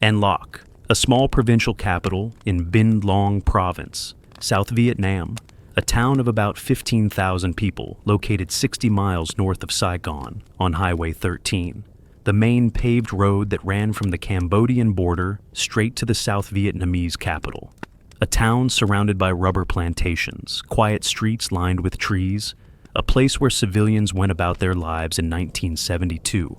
An Loc, a small provincial capital in Binh Long Province, South Vietnam, a town of about 15,000 people located 60 miles north of Saigon on Highway 13, the main paved road that ran from the Cambodian border straight to the South Vietnamese capital. A town surrounded by rubber plantations, quiet streets lined with trees, a place where civilians went about their lives in 1972.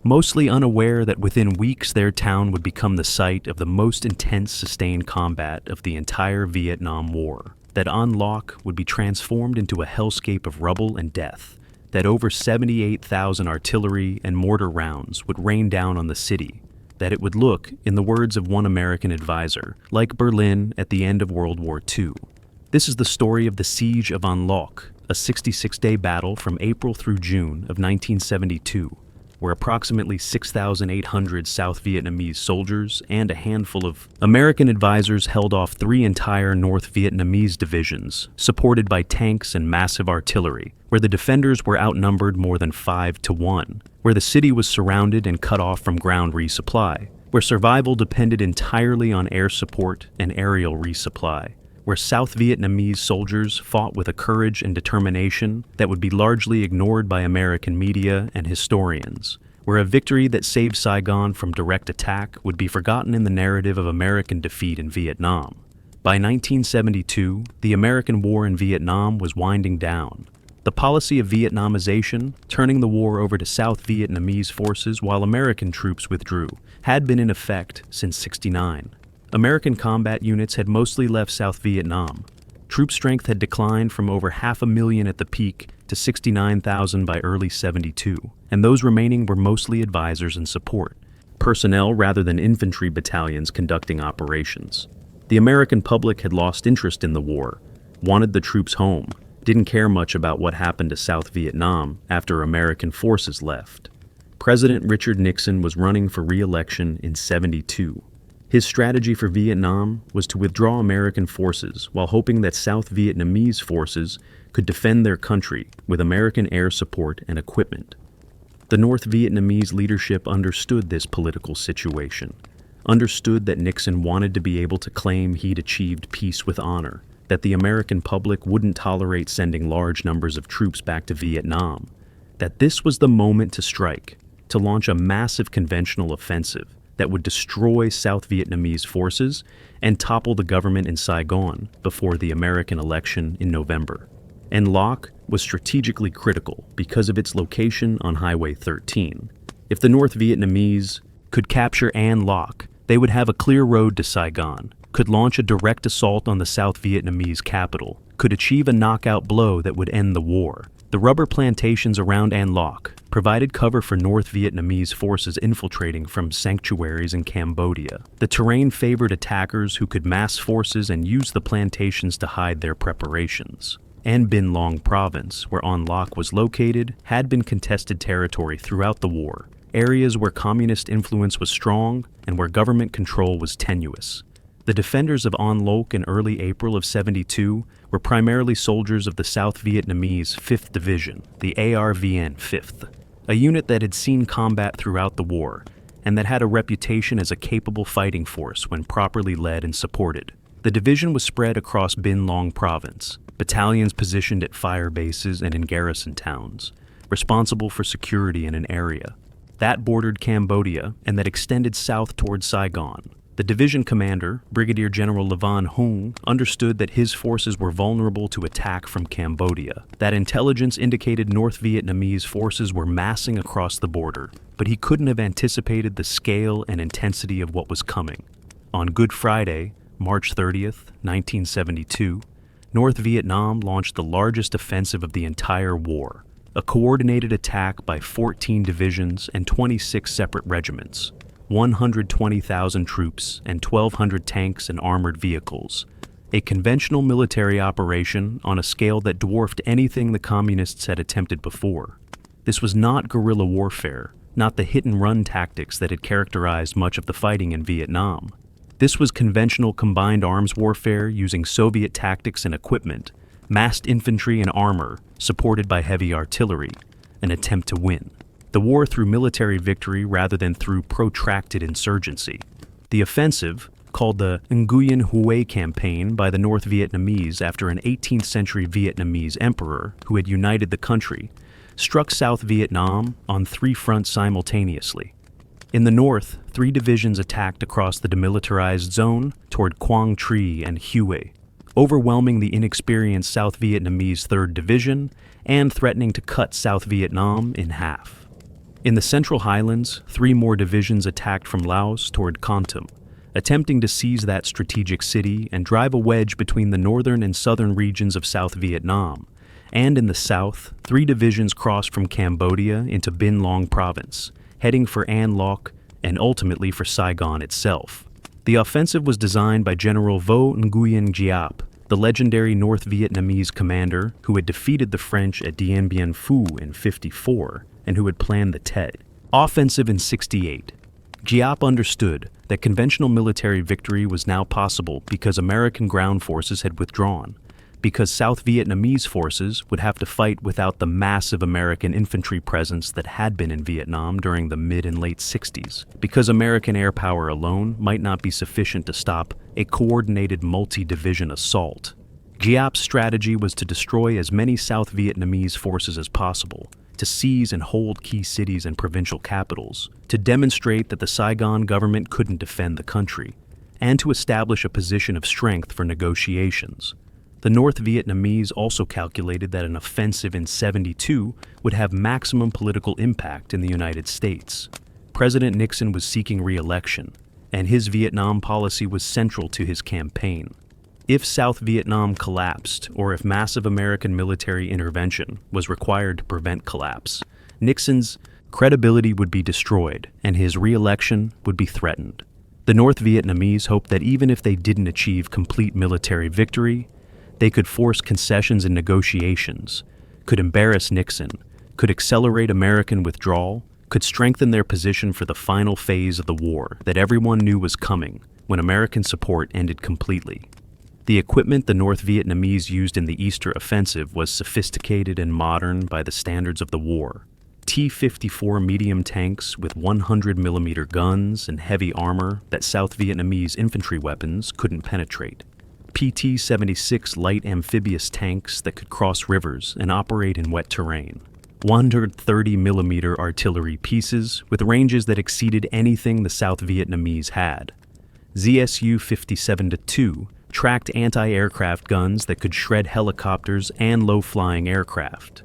Mostly unaware that within weeks their town would become the site of the most intense sustained combat of the entire Vietnam War, that An Loc would be transformed into a hellscape of rubble and death, that over 78,000 artillery and mortar rounds would rain down on the city, that it would look, in the words of one American advisor, like Berlin at the end of World War II. This is the story of the Siege of An Loc, a 66-day battle from April through June of 1972, where approximately 6,800 South Vietnamese soldiers and a handful of American advisors held off 3 entire North Vietnamese divisions, supported by tanks and massive artillery, where the defenders were outnumbered more than 5-1, where the city was surrounded and cut off from ground resupply, where survival depended entirely on air support and aerial resupply, where South Vietnamese soldiers fought with a courage and determination that would be largely ignored by American media and historians, where a victory that saved Saigon from direct attack would be forgotten in the narrative of American defeat in Vietnam. By 1972, the American war in Vietnam was winding down. The policy of Vietnamization, turning the war over to South Vietnamese forces while American troops withdrew, had been in effect since '69. American combat units had mostly left South Vietnam. Troop strength had declined from over 500,000 at the peak to 69,000 by early '72, and those remaining were mostly advisors and support, personnel rather than infantry battalions conducting operations. The American public had lost interest in the war, wanted the troops home, didn't care much about what happened to South Vietnam after American forces left. President Richard Nixon was running for re-election in '72. His strategy for Vietnam was to withdraw American forces while hoping that South Vietnamese forces could defend their country with American air support and equipment. The North Vietnamese leadership understood this political situation, understood that Nixon wanted to be able to claim he'd achieved peace with honor, that the American public wouldn't tolerate sending large numbers of troops back to Vietnam, that this was the moment to strike, to launch a massive conventional offensive that would destroy South Vietnamese forces and topple the government in Saigon before the American election in November. An Loc was strategically critical because of its location on Highway 13. If the North Vietnamese could capture An Loc, they would have a clear road to Saigon, could launch a direct assault on the South Vietnamese capital, could achieve a knockout blow that would end the war. The rubber plantations around An Loc provided cover for North Vietnamese forces infiltrating from sanctuaries in Cambodia. The terrain favored attackers who could mass forces and use the plantations to hide their preparations. An Binh Long Province, where An Loc was located, had been contested territory throughout the war, areas where communist influence was strong and where government control was tenuous. The defenders of An Loc in early April of '72 were primarily soldiers of the South Vietnamese 5th Division, the ARVN 5th, a unit that had seen combat throughout the war and that had a reputation as a capable fighting force when properly led and supported. The division was spread across Binh Long Province, battalions positioned at fire bases and in garrison towns, responsible for security in an area that bordered Cambodia and that extended south toward Saigon. The division commander, Brigadier General Le Van Hung, understood that his forces were vulnerable to attack from Cambodia, that intelligence indicated North Vietnamese forces were massing across the border, but he couldn't have anticipated the scale and intensity of what was coming. On Good Friday, March 30th, 1972, North Vietnam launched the largest offensive of the entire war, a coordinated attack by 14 divisions and 26 separate regiments. 120,000 troops and 1,200 tanks and armored vehicles, a conventional military operation on a scale that dwarfed anything the communists had attempted before. This was not guerrilla warfare, not the hit-and-run tactics that had characterized much of the fighting in Vietnam. This was conventional combined arms warfare using Soviet tactics and equipment, massed infantry and armor, supported by heavy artillery, an attempt to win. the war through military victory rather than through protracted insurgency. The offensive, called the Nguyen Hue Campaign by the North Vietnamese after an 18th century Vietnamese emperor who had united the country, struck South Vietnam on three fronts simultaneously. In the north, three divisions attacked across the demilitarized zone toward Quang Tri and Hue, overwhelming the inexperienced South Vietnamese 3rd Division and threatening to cut South Vietnam in half. In the central highlands, three more divisions attacked from Laos toward Con Tum, attempting to seize that strategic city and drive a wedge between the northern and southern regions of South Vietnam. And in the south, three divisions crossed from Cambodia into Binh Long Province, heading for An Loc and ultimately for Saigon itself. The offensive was designed by General Vo Nguyen Giap, the legendary North Vietnamese commander who had defeated the French at Dien Bien Phu in '54 and who had planned the Tet Offensive in '68. Giap understood that conventional military victory was now possible because American ground forces had withdrawn, because South Vietnamese forces would have to fight without the massive American infantry presence that had been in Vietnam during the mid and late '60s, because American air power alone might not be sufficient to stop a coordinated multi-division assault. Giap's strategy was to destroy as many South Vietnamese forces as possible, to seize and hold key cities and provincial capitals, to demonstrate that the Saigon government couldn't defend the country, and to establish a position of strength for negotiations. The North Vietnamese also calculated that an offensive in '72 would have maximum political impact in the United States. President Nixon was seeking re-election, and his Vietnam policy was central to his campaign. If South Vietnam collapsed, or if massive American military intervention was required to prevent collapse, Nixon's credibility would be destroyed and his re-election would be threatened. The North Vietnamese hoped that even if they didn't achieve complete military victory, they could force concessions in negotiations, could embarrass Nixon, could accelerate American withdrawal, could strengthen their position for the final phase of the war that everyone knew was coming when American support ended completely. The equipment the North Vietnamese used in the Easter Offensive was sophisticated and modern by the standards of the war. T-54 medium tanks with 100mm guns and heavy armor that South Vietnamese infantry weapons couldn't penetrate. PT-76 light amphibious tanks that could cross rivers and operate in wet terrain. 130mm artillery pieces with ranges that exceeded anything the South Vietnamese had. ZSU-57-2 tracked anti-aircraft guns that could shred helicopters and low-flying aircraft.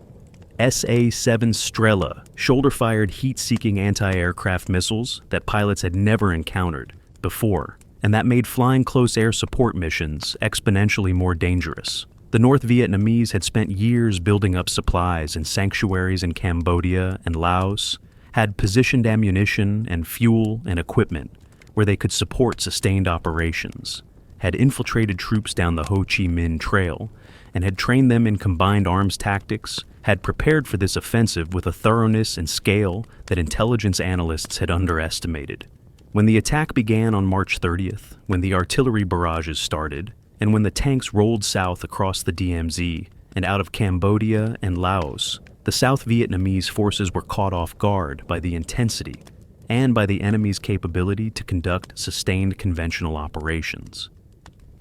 SA-7 Strela shoulder-fired heat-seeking anti-aircraft missiles that pilots had never encountered before, and that made flying close air support missions exponentially more dangerous. The North Vietnamese had spent years building up supplies in sanctuaries in Cambodia and Laos, had positioned ammunition and fuel and equipment where they could support sustained operations, had infiltrated troops down the Ho Chi Minh Trail, and had trained them in combined arms tactics, had prepared for this offensive with a thoroughness and scale that intelligence analysts had underestimated. When the attack began on March 30th, when the artillery barrages started, and when the tanks rolled south across the DMZ and out of Cambodia and Laos, the South Vietnamese forces were caught off guard by the intensity and by the enemy's capability to conduct sustained conventional operations.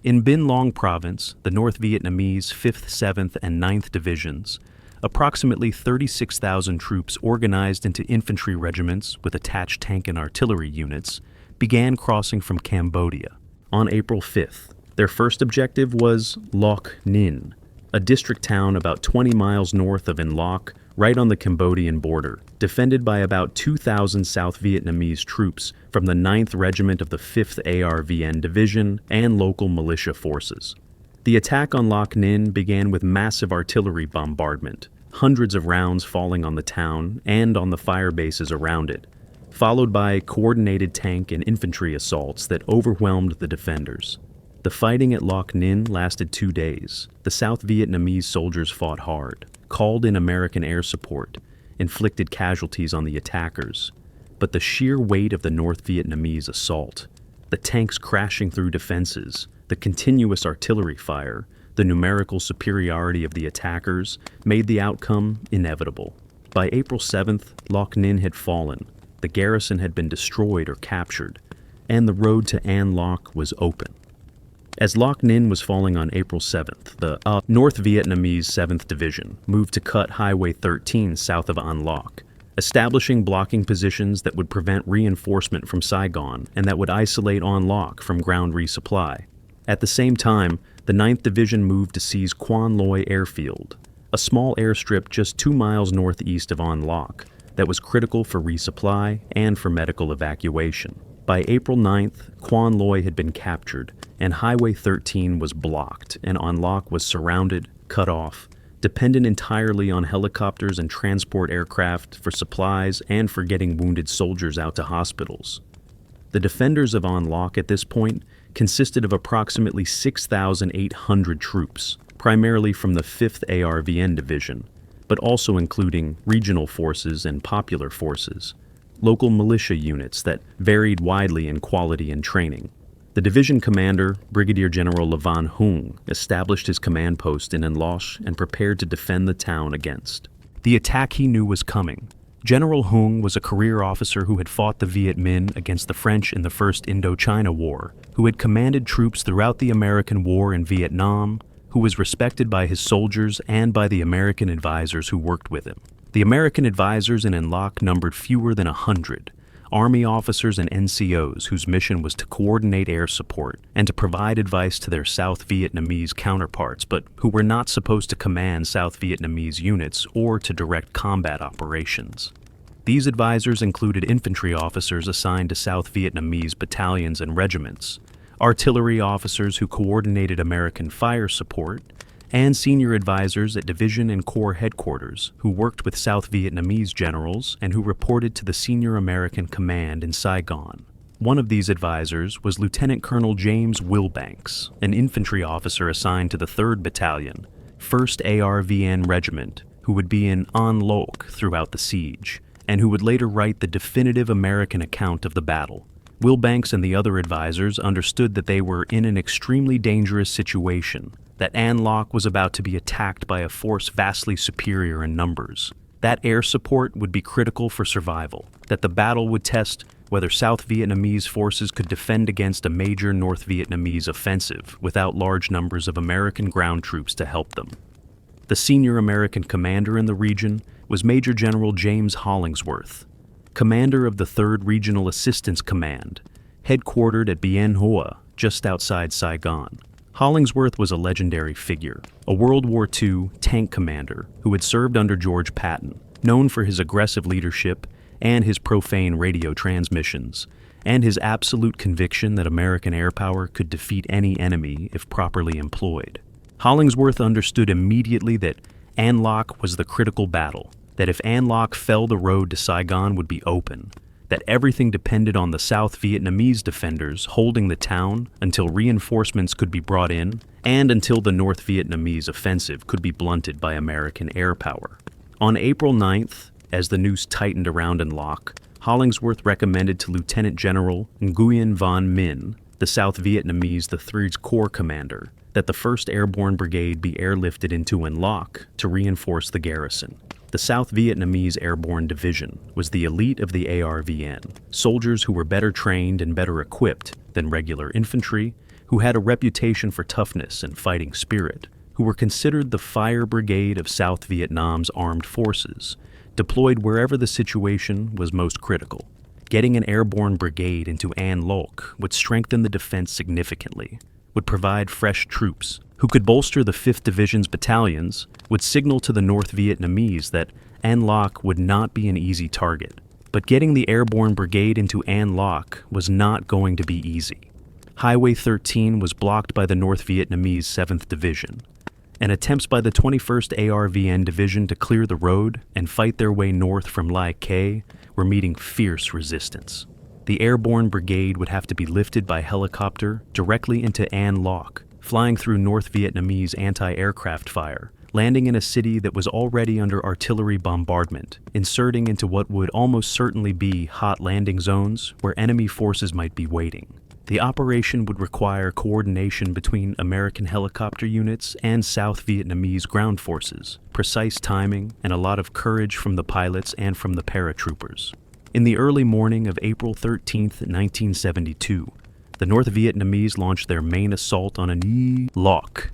In Binh Long Province, the North Vietnamese 5th, 7th, and 9th Divisions, approximately 36,000 troops organized into infantry regiments with attached tank and artillery units, began crossing from Cambodia. On April 5th, their first objective was Loc Ninh, a district town about 20 miles north of An Loc, right on the Cambodian border, defended by about 2,000 South Vietnamese troops from the 9th Regiment of the 5th ARVN Division and local militia forces. The attack on Loc Ninh began with massive artillery bombardment, hundreds of rounds falling on the town and on the fire bases around it, followed by coordinated tank and infantry assaults that overwhelmed the defenders. The fighting at Loc Ninh lasted 2 days. The South Vietnamese soldiers fought hard, called in American air support, inflicted casualties on the attackers. But the sheer weight of the North Vietnamese assault, the tanks crashing through defenses, the continuous artillery fire, the numerical superiority of the attackers made the outcome inevitable. By April 7th, Loc Ninh had fallen, the garrison had been destroyed or captured, and the road to An Loc was open. As Loc Ninh was falling on April 7th, the North Vietnamese 7th Division moved to cut Highway 13 south of An Loc, establishing blocking positions that would prevent reinforcement from Saigon and that would isolate An Loc from ground resupply. At the same time, the 9th Division moved to seize Quan Loi Airfield, a small airstrip just 2 miles northeast of An Loc that was critical for resupply and for medical evacuation. By April 9th, Quan Loi had been captured, and Highway 13 was blocked, and An Loc was surrounded, cut off, dependent entirely on helicopters and transport aircraft for supplies and for getting wounded soldiers out to hospitals. The defenders of An Loc at this point consisted of approximately 6,800 troops, primarily from the 5th ARVN Division, but also including regional forces and popular forces, local militia units that varied widely in quality and training. The division commander, Brigadier General Le Van Hung, established his command post in An Loc and prepared to defend the town against the attack he knew was coming. General Hung was a career officer who had fought the Viet Minh against the French in the First Indochina War, who had commanded troops throughout the American War in Vietnam, who was respected by his soldiers and by the American advisors who worked with him. The American advisors in An Loc numbered fewer than 100, Army officers and NCOs whose mission was to coordinate air support and to provide advice to their South Vietnamese counterparts, but who were not supposed to command South Vietnamese units or to direct combat operations. These advisors included infantry officers assigned to South Vietnamese battalions and regiments, artillery officers who coordinated American fire support, and senior advisors at division and corps headquarters who worked with South Vietnamese generals and who reported to the senior American command in Saigon. One of these advisors was Lieutenant Colonel James Wilbanks, an infantry officer assigned to the 3rd Battalion, 1st ARVN Regiment, who would be in An Loc throughout the siege, and who would later write the definitive American account of the battle. Wilbanks and the other advisors understood that they were in an extremely dangerous situation, that An Loc was about to be attacked by a force vastly superior in numbers, that air support would be critical for survival, that the battle would test whether South Vietnamese forces could defend against a major North Vietnamese offensive without large numbers of American ground troops to help them. The senior American commander in the region was Major General James Hollingsworth, commander of the 3rd Regional Assistance Command, headquartered at Bien Hoa, just outside Saigon. Hollingsworth was a legendary figure, a World War II tank commander who had served under George Patton, known for his aggressive leadership and his profane radio transmissions, and his absolute conviction that American air power could defeat any enemy if properly employed. Hollingsworth understood immediately that An Loc was the critical battle, that if An Loc fell, the road to Saigon would be open, that everything depended on the South Vietnamese defenders holding the town until reinforcements could be brought in and until the North Vietnamese offensive could be blunted by American air power. On April 9th, as the noose tightened around An Loc, Hollingsworth recommended to Lieutenant General Nguyen Van Minh, the South Vietnamese the 3rd Corps commander, that the 1st Airborne Brigade be airlifted into An Loc to reinforce the garrison. The South Vietnamese Airborne Division was the elite of the ARVN, soldiers who were better trained and better equipped than regular infantry, who had a reputation for toughness and fighting spirit, who were considered the fire brigade of South Vietnam's armed forces, deployed wherever the situation was most critical. Getting an airborne brigade into An Loc would strengthen the defense significantly, would provide fresh troops, who could bolster the 5th Division's battalions, would signal to the North Vietnamese that An Loc would not be an easy target. But getting the airborne brigade into An Loc was not going to be easy. Highway 13 was blocked by the North Vietnamese 7th Division, and attempts by the 21st ARVN Division to clear the road and fight their way north from Lai Khe were meeting fierce resistance. The airborne brigade would have to be lifted by helicopter directly into An Loc, flying through North Vietnamese anti-aircraft fire, landing in a city that was already under artillery bombardment, inserting into what would almost certainly be hot landing zones where enemy forces might be waiting. The operation would require coordination between American helicopter units and South Vietnamese ground forces, precise timing, and a lot of courage from the pilots and from the paratroopers. In the early morning of April 13, 1972, the North Vietnamese launched their main assault on An Loc.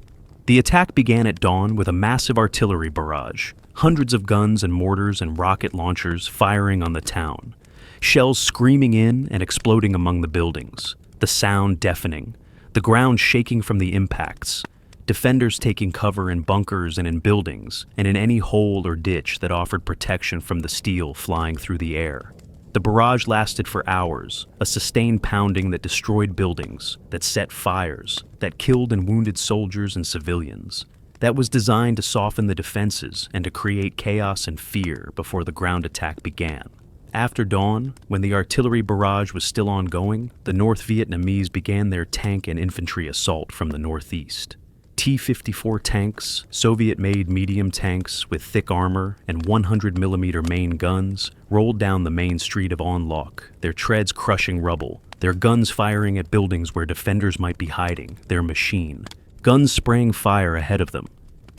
The attack began at dawn with a massive artillery barrage, hundreds of guns and mortars and rocket launchers firing on the town, shells screaming in and exploding among the buildings, the sound deafening, the ground shaking from the impacts, defenders taking cover in bunkers and in buildings, and in any hole or ditch that offered protection from the steel flying through the air. The barrage lasted for hours, a sustained pounding that destroyed buildings, that set fires, that killed and wounded soldiers and civilians, that was designed to soften the defenses and to create chaos and fear before the ground attack began. After dawn, when the artillery barrage was still ongoing, the North Vietnamese began their tank and infantry assault from the northeast. T-54 tanks, Soviet-made medium tanks with thick armor and 100mm main guns, rolled down the main street of An Loc, their treads crushing rubble, their guns firing at buildings where defenders might be hiding, their machine. Guns spraying fire ahead of them.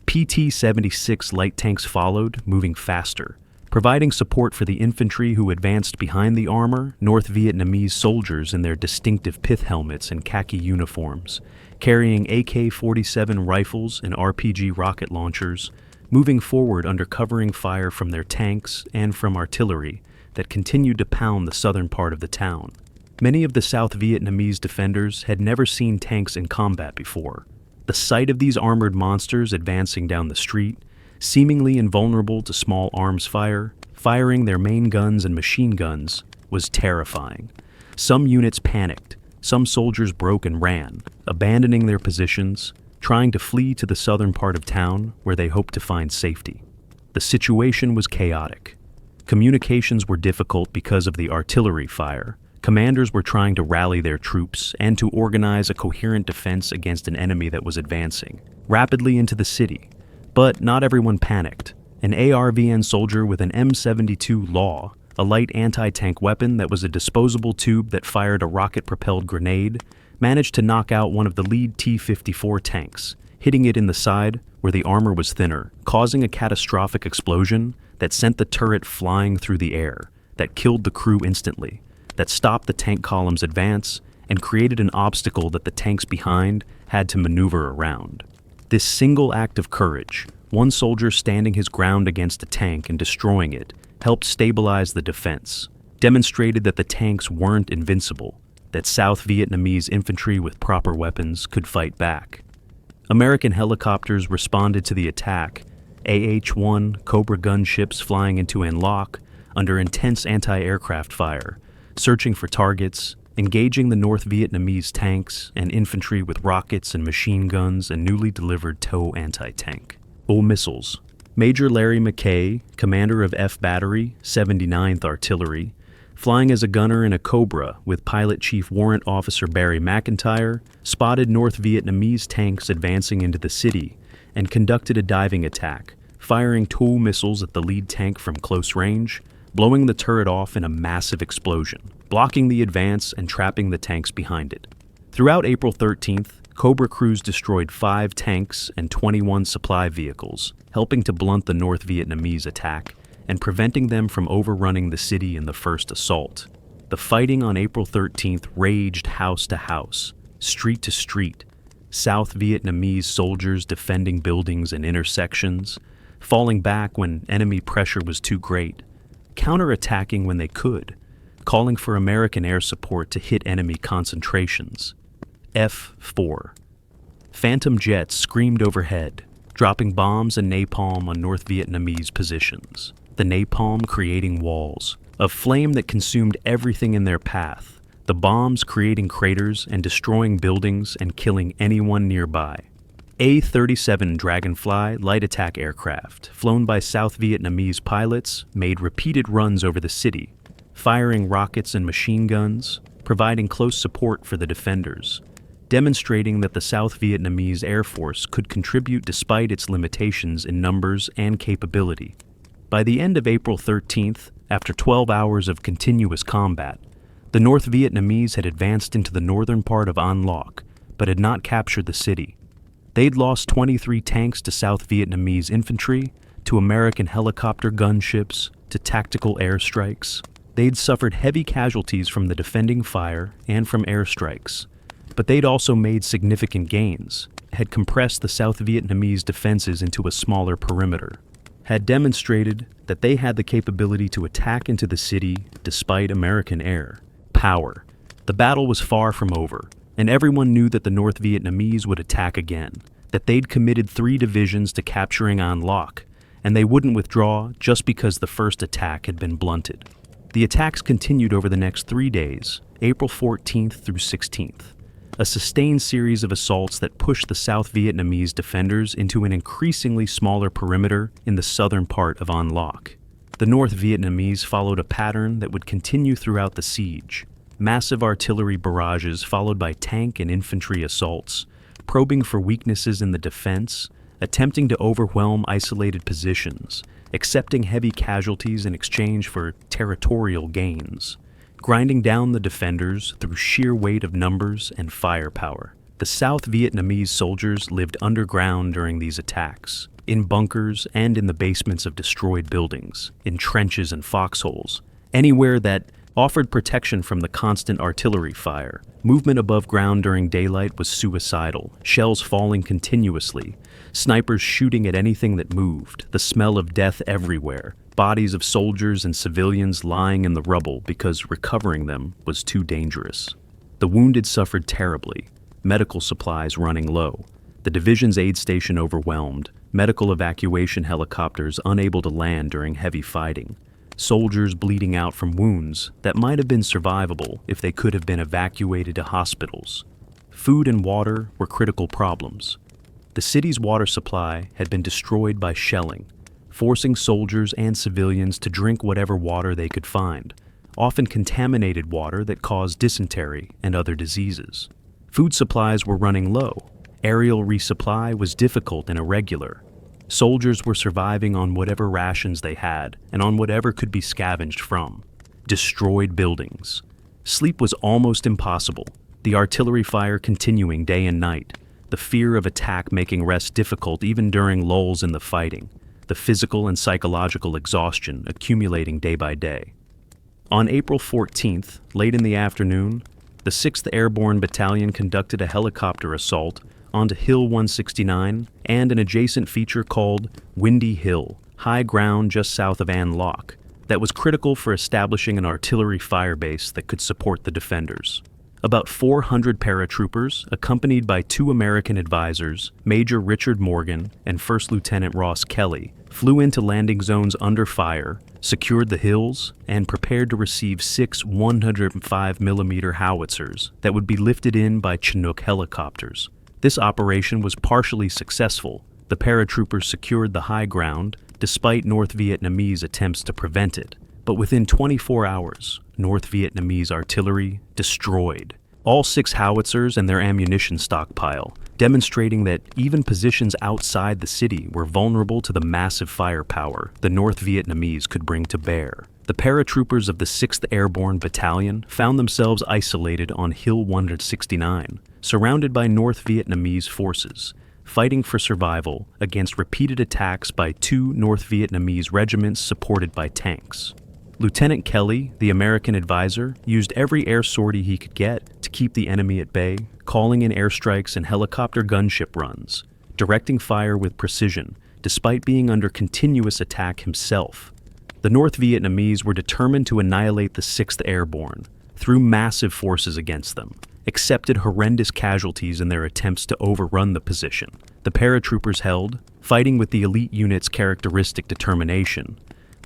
PT-76 light tanks followed, moving faster. Providing support for the infantry who advanced behind the armor, North Vietnamese soldiers in their distinctive pith helmets and khaki uniforms, carrying AK-47 rifles and RPG rocket launchers, moving forward under covering fire from their tanks and from artillery that continued to pound the southern part of the town. Many of the South Vietnamese defenders had never seen tanks in combat before. The sight of these armored monsters advancing down the street, seemingly invulnerable to small arms fire, firing their main guns and machine guns, was terrifying. Some units panicked. Some soldiers broke and ran, abandoning their positions, trying to flee to the southern part of town where they hoped to find safety. The situation was chaotic. Communications were difficult because of the artillery fire. Commanders were trying to rally their troops and to organize a coherent defense against an enemy that was advancing rapidly into the city. But not everyone panicked. An ARVN soldier with an M72 Law, a light anti-tank weapon that was a disposable tube that fired a rocket-propelled grenade, managed to knock out one of the lead T-54 tanks, hitting it in the side where the armor was thinner, causing a catastrophic explosion that sent the turret flying through the air, that killed the crew instantly, that stopped the tank column's advance, and created an obstacle that the tanks behind had to maneuver around. This single act of courage, one soldier standing his ground against a tank and destroying it, helped stabilize the defense, demonstrated that the tanks weren't invincible, that South Vietnamese infantry with proper weapons could fight back. American helicopters responded to the attack, AH-1 Cobra gunships flying into An Loc under intense anti-aircraft fire, searching for targets, engaging the North Vietnamese tanks and infantry with rockets and machine guns and newly delivered TOW anti-tank. Missiles. Major Larry McKay, commander of F Battery, 79th Artillery, flying as a gunner in a Cobra with Pilot Chief Warrant Officer Barry McIntyre, spotted North Vietnamese tanks advancing into the city and conducted a diving attack, firing TOW missiles at the lead tank from close range, blowing the turret off in a massive explosion, blocking the advance and trapping the tanks behind it. Throughout April 13th, Cobra crews destroyed 5 tanks and 21 supply vehicles, helping to blunt the North Vietnamese attack and preventing them from overrunning the city in the first assault. The fighting on April 13th raged house to house, street to street, South Vietnamese soldiers defending buildings and intersections, falling back when enemy pressure was too great, counterattacking when they could, calling for American air support to hit enemy concentrations. F-4. Phantom jets screamed overhead, dropping bombs and napalm on North Vietnamese positions, the napalm creating walls of flame that consumed everything in their path, the bombs creating craters and destroying buildings and killing anyone nearby. A-37 Dragonfly light attack aircraft, flown by South Vietnamese pilots, made repeated runs over the city, firing rockets and machine guns, providing close support for the defenders, demonstrating that the South Vietnamese Air Force could contribute despite its limitations in numbers and capability. By the end of April 13th, after 12 hours of continuous combat, The North Vietnamese had advanced into the northern part of An Loc, but had not captured the city. They'd lost 23 tanks to South Vietnamese infantry, to American helicopter gunships, to tactical airstrikes. They'd suffered heavy casualties from the defending fire and from airstrikes, but they'd also made significant gains, had compressed the South Vietnamese defenses into a smaller perimeter, had demonstrated that they had the capability to attack into the city despite American air power. The battle was far from over, and everyone knew that the North Vietnamese would attack again, that they'd committed 3 divisions to capturing An Loc, and they wouldn't withdraw just because the first attack had been blunted. The attacks continued over the next 3 days, April 14th through 16th, a sustained series of assaults that pushed the South Vietnamese defenders into an increasingly smaller perimeter in the southern part of An Loc. The North Vietnamese followed a pattern that would continue throughout the siege. Massive artillery barrages followed by tank and infantry assaults, probing for weaknesses in the defense, attempting to overwhelm isolated positions, accepting heavy casualties in exchange for territorial gains, grinding down the defenders through sheer weight of numbers and firepower. The South Vietnamese soldiers lived underground during these attacks, in bunkers and in the basements of destroyed buildings, in trenches and foxholes, anywhere that offered protection from the constant artillery fire. Movement above ground during daylight was suicidal, shells falling continuously, snipers shooting at anything that moved, the smell of death everywhere, bodies of soldiers and civilians lying in the rubble because recovering them was too dangerous. The wounded suffered terribly, medical supplies running low, the division's aid station overwhelmed, medical evacuation helicopters unable to land during heavy fighting, soldiers bleeding out from wounds that might have been survivable if they could have been evacuated to hospitals. Food and water were critical problems. The city's water supply had been destroyed by shelling, forcing soldiers and civilians to drink whatever water they could find, often contaminated water that caused dysentery and other diseases. Food supplies were running low. Aerial resupply was difficult and irregular. Soldiers were surviving on whatever rations they had and on whatever could be scavenged from. Destroyed buildings. Sleep was almost impossible, the artillery fire continuing day and night, the fear of attack making rest difficult even during lulls in the fighting, the physical and psychological exhaustion accumulating day by day. On April 14th, late in the afternoon, the 6th Airborne Battalion conducted a helicopter assault onto Hill 169 and an adjacent feature called Windy Hill, high ground just south of An Loc, that was critical for establishing an artillery fire base that could support the defenders. About 400 paratroopers, accompanied by 2 American advisors, Major Richard Morgan and First Lieutenant Ross Kelly, flew into landing zones under fire, secured the hills, and prepared to receive 6 105mm howitzers that would be lifted in by Chinook helicopters. This operation was partially successful. The paratroopers secured the high ground, despite North Vietnamese attempts to prevent it. But within 24 hours, North Vietnamese artillery destroyed all 6 howitzers and their ammunition stockpile, demonstrating that even positions outside the city were vulnerable to the massive firepower the North Vietnamese could bring to bear. The paratroopers of the 6th Airborne Battalion found themselves isolated on Hill 169, surrounded by North Vietnamese forces, fighting for survival against repeated attacks by 2 North Vietnamese regiments supported by tanks. Lieutenant Kelly, the American advisor, used every air sortie he could get to keep the enemy at bay, calling in airstrikes and helicopter gunship runs, directing fire with precision, despite being under continuous attack himself. The North Vietnamese were determined to annihilate the 6th Airborne, threw massive forces against them, accepted horrendous casualties in their attempts to overrun the position. The paratroopers held, fighting with the elite unit's characteristic determination,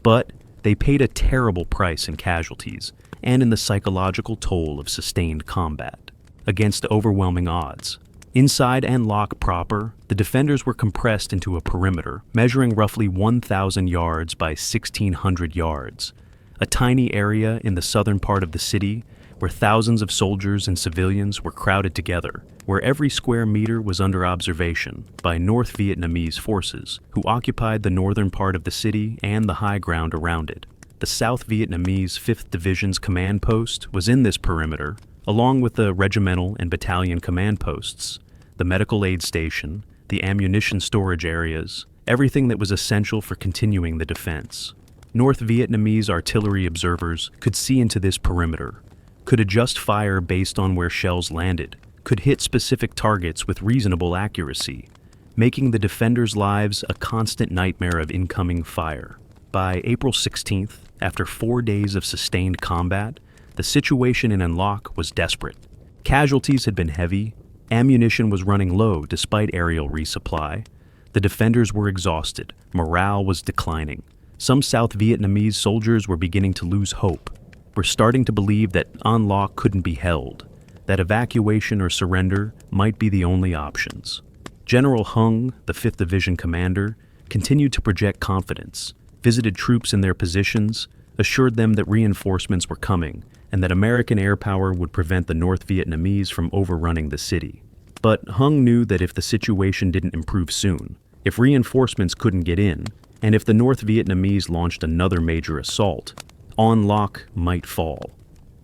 but they paid a terrible price in casualties and in the psychological toll of sustained combat. Against overwhelming odds, inside An Loc proper, the defenders were compressed into a perimeter measuring roughly 1,000 yards by 1,600 yards, a tiny area in the southern part of the city where thousands of soldiers and civilians were crowded together, where every square meter was under observation by North Vietnamese forces who occupied the northern part of the city and the high ground around it. The South Vietnamese 5th Division's command post was in this perimeter, along with the regimental and battalion command posts, the medical aid station, the ammunition storage areas, everything that was essential for continuing the defense. North Vietnamese artillery observers could see into this perimeter, could adjust fire based on where shells landed, could hit specific targets with reasonable accuracy, making the defenders' lives a constant nightmare of incoming fire. By April 16th, after 4 days of sustained combat, the situation in An Loc was desperate. Casualties had been heavy, ammunition was running low despite aerial resupply, the defenders were exhausted, morale was declining. Some South Vietnamese soldiers were beginning to lose hope, were starting to believe that An Loc couldn't be held, that evacuation or surrender might be the only options. General Hung, the 5th Division commander, continued to project confidence, visited troops in their positions, assured them that reinforcements were coming, and that American air power would prevent the North Vietnamese from overrunning the city. But Hung knew that if the situation didn't improve soon, if reinforcements couldn't get in, and if the North Vietnamese launched another major assault, An Loc might fall.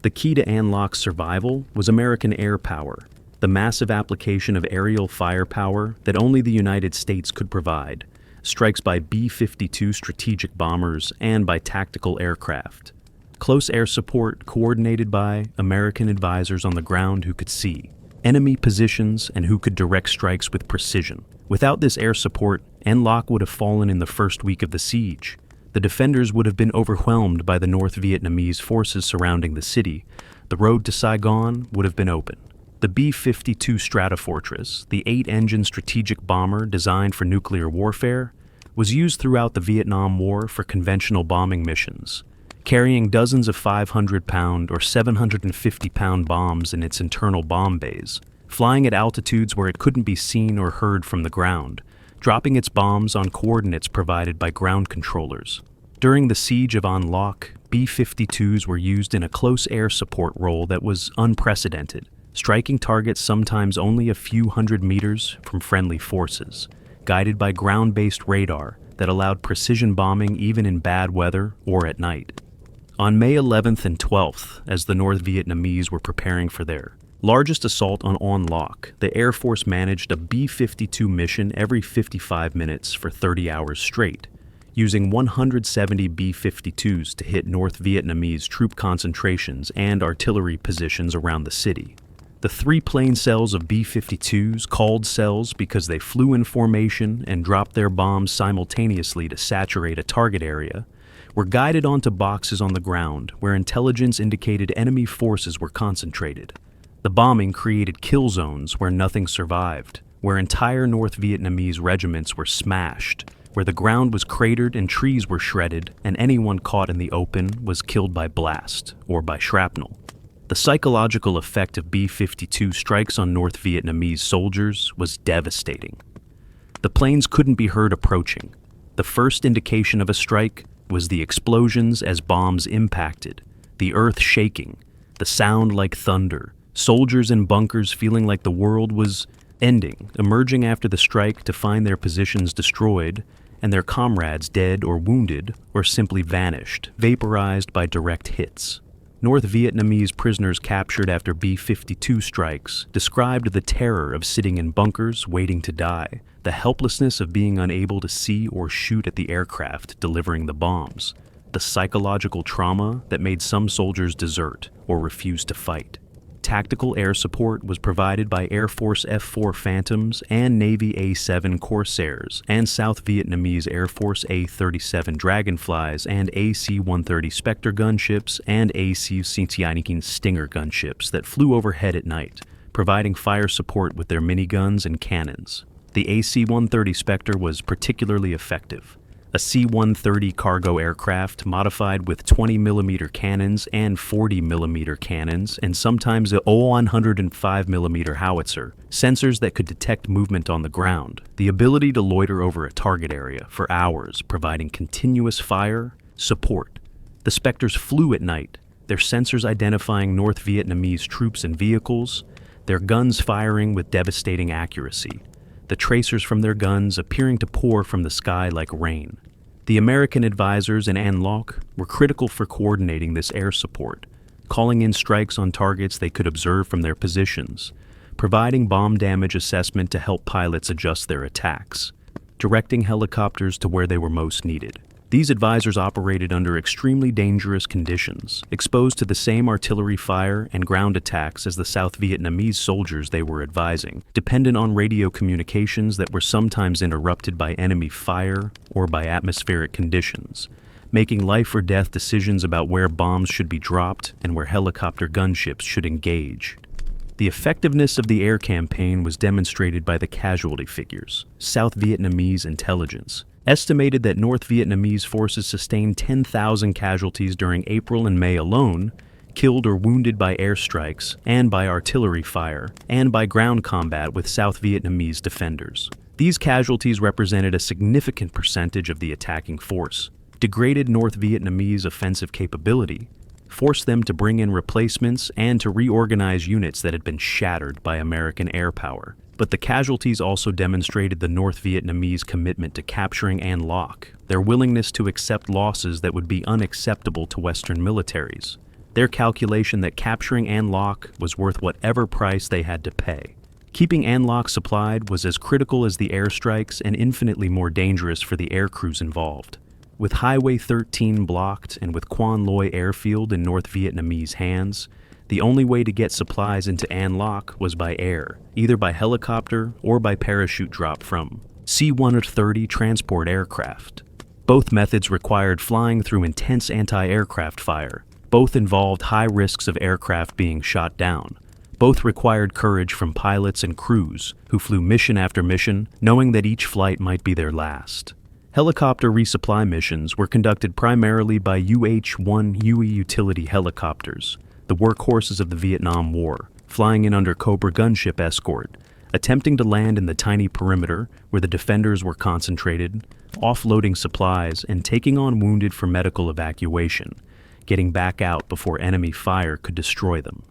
The key to An Loc's survival was American air power, the massive application of aerial firepower that only the United States could provide, strikes by B-52 strategic bombers and by tactical aircraft. Close air support coordinated by American advisors on the ground who could see enemy positions and who could direct strikes with precision. Without this air support, An Loc would have fallen in the first week of the siege. The defenders would have been overwhelmed by the North Vietnamese forces surrounding the city. The road to Saigon would have been open. The B-52 Stratofortress, the 8-engine strategic bomber designed for nuclear warfare, was used throughout the Vietnam War for conventional bombing missions, carrying dozens of 500-pound or 750-pound bombs in its internal bomb bays, flying at altitudes where it couldn't be seen or heard from the ground, dropping its bombs on coordinates provided by ground controllers. During the siege of An Loc, B-52s were used in a close air support role that was unprecedented, striking targets sometimes only a few hundred meters from friendly forces, guided by ground-based radar that allowed precision bombing even in bad weather or at night. On May 11th and 12th, as the North Vietnamese were preparing for their largest assault on An Loc, the Air Force managed a B-52 mission every 55 minutes for 30 hours straight, using 170 B-52s to hit North Vietnamese troop concentrations and artillery positions around the city. The 3 plane cells of B-52s, called cells because they flew in formation and dropped their bombs simultaneously to saturate a target area, were guided onto boxes on the ground where intelligence indicated enemy forces were concentrated. The bombing created kill zones where nothing survived, where entire North Vietnamese regiments were smashed, where the ground was cratered and trees were shredded, and anyone caught in the open was killed by blast or by shrapnel. The psychological effect of B-52 strikes on North Vietnamese soldiers was devastating. The planes couldn't be heard approaching. The first indication of a strike was the explosions as bombs impacted, the earth shaking, the sound like thunder, soldiers in bunkers feeling like the world was ending, emerging after the strike to find their positions destroyed and their comrades dead or wounded or simply vanished, vaporized by direct hits. North Vietnamese prisoners captured after B-52 strikes described the terror of sitting in bunkers waiting to die, the helplessness of being unable to see or shoot at the aircraft delivering the bombs, the psychological trauma that made some soldiers desert or refuse to fight. Tactical air support was provided by Air Force F-4 Phantoms and Navy A-7 Corsairs and South Vietnamese Air Force A-37 Dragonflies and AC-130 Spectre gunships and AC-119 Stinger gunships that flew overhead at night, providing fire support with their miniguns and cannons. The AC-130 Spectre was particularly effective. A C-130 cargo aircraft modified with 20mm cannons and 40mm cannons, and sometimes a 105mm howitzer, sensors that could detect movement on the ground, the ability to loiter over a target area for hours, providing continuous fire support. The Spectres flew at night, their sensors identifying North Vietnamese troops and vehicles, their guns firing with devastating accuracy, the tracers from their guns appearing to pour from the sky like rain. The American advisors in An Loc were critical for coordinating this air support, calling in strikes on targets they could observe from their positions, providing bomb damage assessment to help pilots adjust their attacks, directing helicopters to where they were most needed. These advisors operated under extremely dangerous conditions, exposed to the same artillery fire and ground attacks as the South Vietnamese soldiers they were advising, dependent on radio communications that were sometimes interrupted by enemy fire or by atmospheric conditions, making life or death decisions about where bombs should be dropped and where helicopter gunships should engage. The effectiveness of the air campaign was demonstrated by the casualty figures. South Vietnamese intelligence estimated that North Vietnamese forces sustained 10,000 casualties during April and May alone, killed or wounded by airstrikes and by artillery fire, and by ground combat with South Vietnamese defenders. These casualties represented a significant percentage of the attacking force, degraded North Vietnamese offensive capability, forced them to bring in replacements and to reorganize units that had been shattered by American air power. But the casualties also demonstrated the North Vietnamese commitment to capturing An Loc, their willingness to accept losses that would be unacceptable to Western militaries, their calculation that capturing An Loc was worth whatever price they had to pay. Keeping An Loc supplied was as critical as the airstrikes and infinitely more dangerous for the air crews involved. With Highway 13 blocked and with Quan Loy Airfield in North Vietnamese hands, the only way to get supplies into An Loc was by air, either by helicopter or by parachute drop from C-130 transport aircraft. Both methods required flying through intense anti-aircraft fire. Both involved high risks of aircraft being shot down. Both required courage from pilots and crews who flew mission after mission, knowing that each flight might be their last. Helicopter resupply missions were conducted primarily by UH-1 Huey utility helicopters, the workhorses of the Vietnam War, flying in under Cobra gunship escort, attempting to land in the tiny perimeter where the defenders were concentrated, offloading supplies and taking on wounded for medical evacuation, getting back out before enemy fire could destroy them.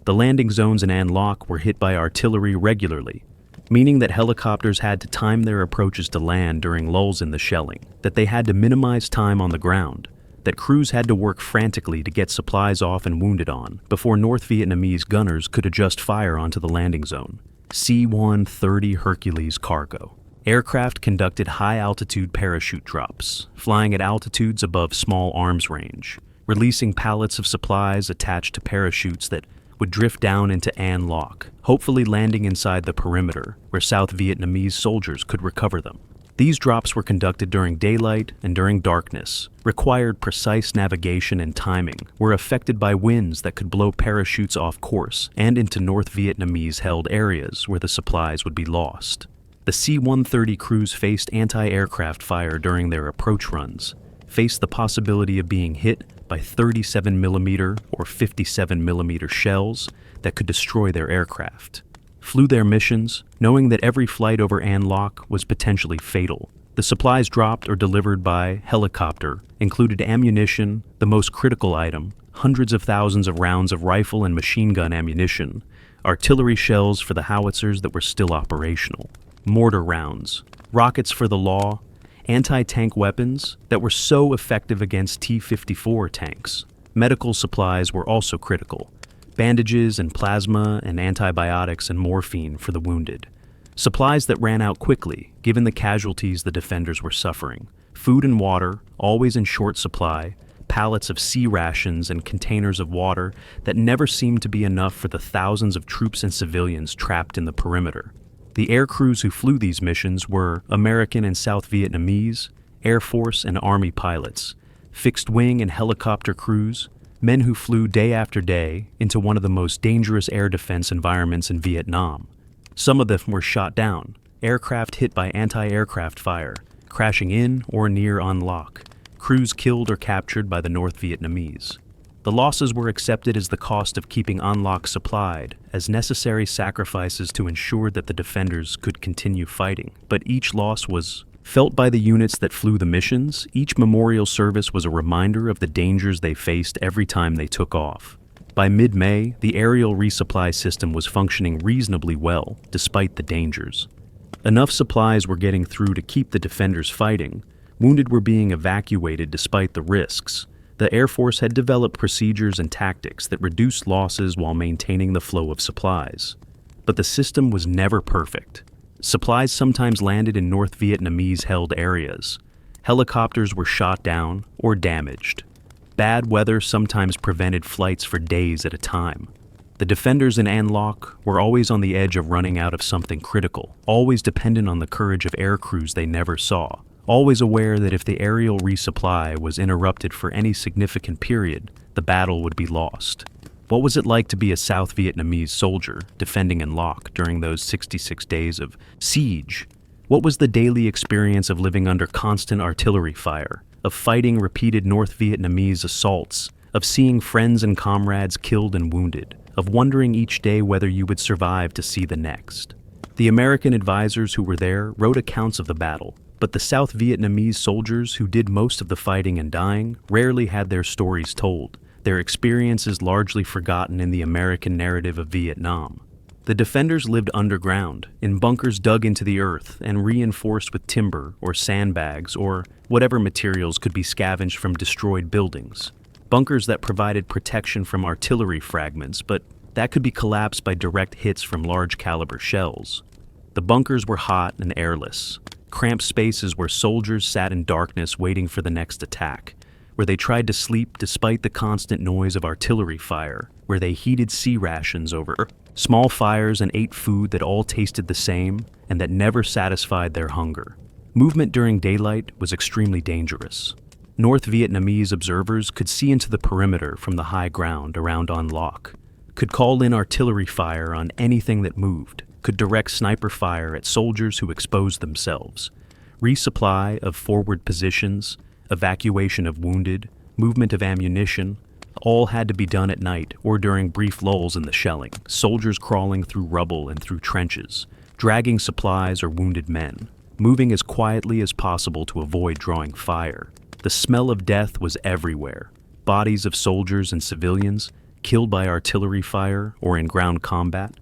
The landing zones in An Loc were hit by artillery regularly, meaning that helicopters had to time their approaches to land during lulls in the shelling, that they had to minimize time on the ground, that crews had to work frantically to get supplies off and wounded on before North Vietnamese gunners could adjust fire onto the landing zone. C-130 Hercules cargo. Aircraft conducted high-altitude parachute drops, flying at altitudes above small arms range, releasing pallets of supplies attached to parachutes that would drift down into An Loc, hopefully landing inside the perimeter where South Vietnamese soldiers could recover them. These drops were conducted during daylight and during darkness, required precise navigation and timing, were affected by winds that could blow parachutes off course and into North Vietnamese-held areas where the supplies would be lost. The C-130 crews faced anti-aircraft fire during their approach runs, faced the possibility of being hit by 37mm or 57mm shells that could destroy their aircraft. Flew their missions, knowing that every flight over An Loc was potentially fatal. The supplies dropped or delivered by helicopter included ammunition, the most critical item, hundreds of thousands of rounds of rifle and machine gun ammunition, artillery shells for the howitzers that were still operational, mortar rounds, rockets for the law, anti-tank weapons that were so effective against T-54 tanks. Medical supplies were also critical. Bandages and plasma and antibiotics and morphine for the wounded. Supplies that ran out quickly, given the casualties the defenders were suffering. Food and water, always in short supply, pallets of sea rations and containers of water that never seemed to be enough for the thousands of troops and civilians trapped in the perimeter. The air crews who flew these missions were American and South Vietnamese, Air Force and Army pilots, fixed-wing and helicopter crews, men who flew day after day into one of the most dangerous air defense environments in Vietnam. Some of them were shot down, aircraft hit by anti-aircraft fire, crashing in or near An Loc, crews killed or captured by the North Vietnamese. The losses were accepted as the cost of keeping An Loc supplied, as necessary sacrifices to ensure that the defenders could continue fighting. But each loss was felt by the units that flew the missions. Each memorial service was a reminder of the dangers they faced every time they took off. By mid-May, the aerial resupply system was functioning reasonably well, despite the dangers. Enough supplies were getting through to keep the defenders fighting, Wounded were being evacuated despite the risks. The Air Force had developed procedures and tactics that reduced losses while maintaining the flow of supplies. But the system was never perfect. Supplies sometimes landed in North Vietnamese-held areas. Helicopters were shot down or damaged. Bad weather sometimes prevented flights for days at a time. The defenders in An Loc were always on the edge of running out of something critical, always dependent on the courage of air crews they never saw, always aware that if the aerial resupply was interrupted for any significant period, the battle would be lost. What was it like to be a South Vietnamese soldier defending An Loc during those 66 days of siege? What was the daily experience of living under constant artillery fire, of fighting repeated North Vietnamese assaults, of seeing friends and comrades killed and wounded, of wondering each day whether you would survive to see the next? The American advisors who were there wrote accounts of the battle, but the South Vietnamese soldiers who did most of the fighting and dying rarely had their stories told, their experiences largely forgotten in the American narrative of Vietnam. The defenders lived underground, in bunkers dug into the earth and reinforced with timber or sandbags or whatever materials could be scavenged from destroyed buildings. Bunkers that provided protection from artillery fragments, but that could be collapsed by direct hits from large caliber shells. The bunkers were hot and airless, cramped spaces where soldiers sat in darkness waiting for the next attack, where they tried to sleep despite the constant noise of artillery fire, where they heated sea rations over small fires and ate food that all tasted the same and that never satisfied their hunger. Movement during daylight was extremely dangerous. North Vietnamese observers could see into the perimeter from the high ground around An Loc, could call in artillery fire on anything that moved, could direct sniper fire at soldiers who exposed themselves. Resupply of forward positions, evacuation of wounded, movement of ammunition, all had to be done at night or during brief lulls in the shelling, soldiers crawling through rubble and through trenches, dragging supplies or wounded men, moving as quietly as possible to avoid drawing fire. The smell of death was everywhere. Bodies of soldiers and civilians killed by artillery fire or in ground combat,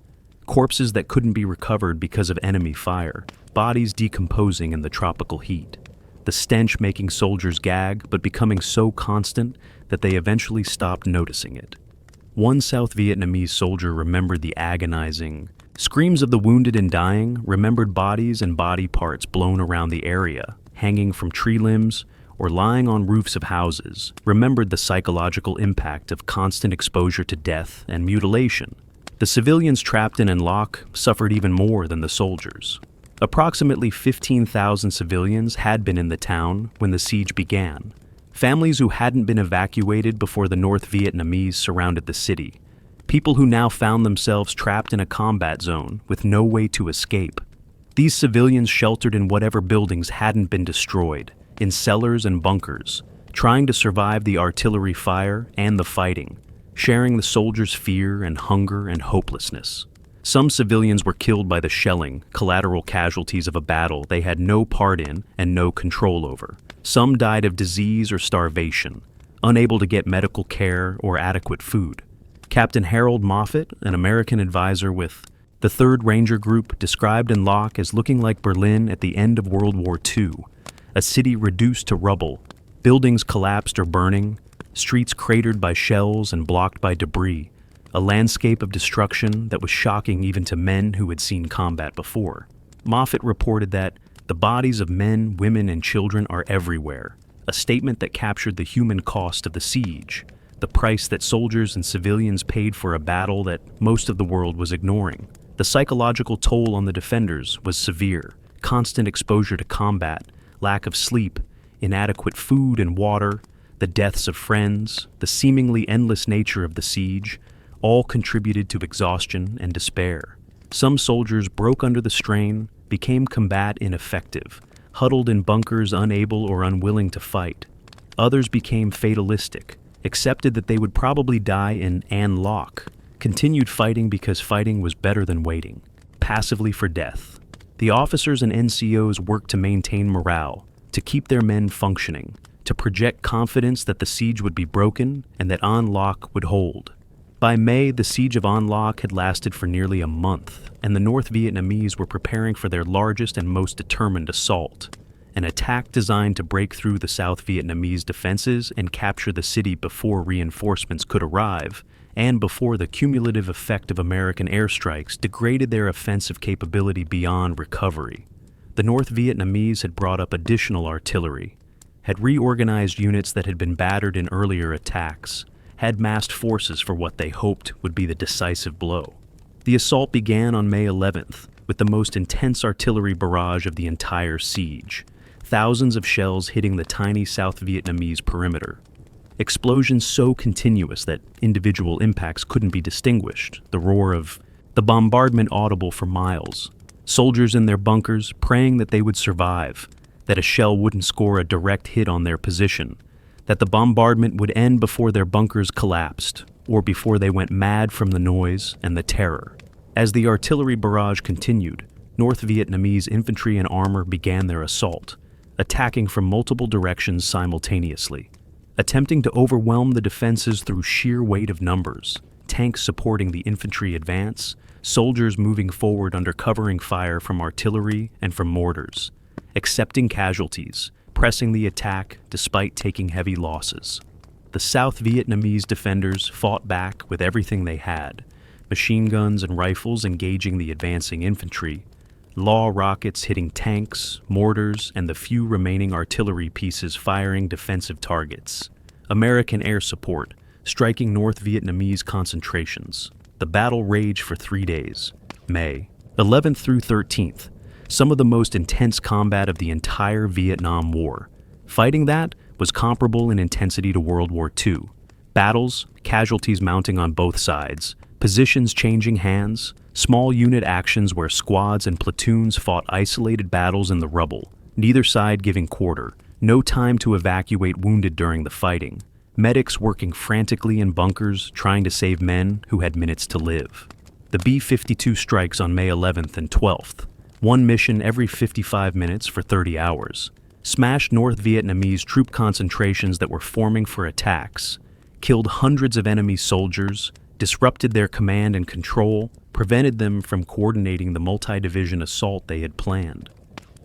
corpses that couldn't be recovered because of enemy fire, bodies decomposing in the tropical heat. The stench making soldiers gag, but becoming so constant that they eventually stopped noticing it. One South Vietnamese soldier remembered the agonizing screams of the wounded and dying, remembered bodies and body parts blown around the area, hanging from tree limbs or lying on roofs of houses, remembered the psychological impact of constant exposure to death and mutilation. The civilians trapped in An Loc suffered even more than the soldiers. Approximately 15,000 civilians had been in the town when the siege began. Families who hadn't been evacuated before the North Vietnamese surrounded the city. People who now found themselves trapped in a combat zone with no way to escape. These civilians sheltered in whatever buildings hadn't been destroyed, in cellars and bunkers, trying to survive the artillery fire and the fighting, sharing the soldiers' fear and hunger and hopelessness. Some civilians were killed by the shelling, collateral casualties of a battle they had no part in and no control over. Some died of disease or starvation, unable to get medical care or adequate food. Captain Harold Moffett, an American advisor with the 3rd Ranger Group, described An Loc as looking like Berlin at the end of World War II, a city reduced to rubble, buildings collapsed or burning, streets cratered by shells and blocked by debris, a landscape of destruction that was shocking even to men who had seen combat before. Moffett reported that the bodies of men, women, and children are everywhere, a statement that captured the human cost of the siege, the price that soldiers and civilians paid for a battle that most of the world was ignoring. The psychological toll on the defenders was severe. Constant exposure to combat, lack of sleep, inadequate food and water, the deaths of friends, the seemingly endless nature of the siege, all contributed to exhaustion and despair. Some soldiers broke under the strain, became combat ineffective, huddled in bunkers unable or unwilling to fight. Others became fatalistic, accepted that they would probably die in An Loc, continued fighting because fighting was better than waiting, passively for death. The officers and NCOs worked to maintain morale, to keep their men functioning, to project confidence that the siege would be broken and that An Loc would hold. By May, the siege of An Loc had lasted for nearly a month, and the North Vietnamese were preparing for their largest and most determined assault. an attack designed to break through the South Vietnamese defenses and capture the city before reinforcements could arrive, and before the cumulative effect of American airstrikes degraded their offensive capability beyond recovery. The North Vietnamese had brought up additional artillery, had reorganized units that had been battered in earlier attacks, had massed forces for what they hoped would be the decisive blow. The assault began on May 11th with the most intense artillery barrage of the entire siege, thousands of shells hitting the tiny South Vietnamese perimeter. Explosions so continuous that individual impacts couldn't be distinguished, the roar of the bombardment audible for miles, soldiers in their bunkers praying that they would survive, that a shell wouldn't score a direct hit on their position, that the bombardment would end before their bunkers collapsed, or before they went mad from the noise and the terror. As the artillery barrage continued, North Vietnamese infantry and armor began their assault, attacking from multiple directions simultaneously, attempting to overwhelm the defenses through sheer weight of numbers, tanks supporting the infantry advance, soldiers moving forward under covering fire from artillery and from mortars, accepting casualties, pressing the attack despite taking heavy losses. The South Vietnamese defenders fought back with everything they had, machine guns and rifles engaging the advancing infantry, law rockets hitting tanks, mortars, and the few remaining artillery pieces firing defensive targets. American air support striking North Vietnamese concentrations. The battle raged for 3 days, May 11th through 13th, some of the most intense combat of the entire Vietnam War. Fighting that was comparable in intensity to World War II. Battles, casualties mounting on both sides, positions changing hands, small unit actions where squads and platoons fought isolated battles in the rubble, neither side giving quarter, no time to evacuate wounded during the fighting, medics working frantically in bunkers trying to save men who had minutes to live. The B-52 strikes on May 11th and 12th, one mission every 55 minutes for 30 hours, smashed North Vietnamese troop concentrations that were forming for attacks, killed hundreds of enemy soldiers, disrupted their command and control, prevented them from coordinating the multi-division assault they had planned.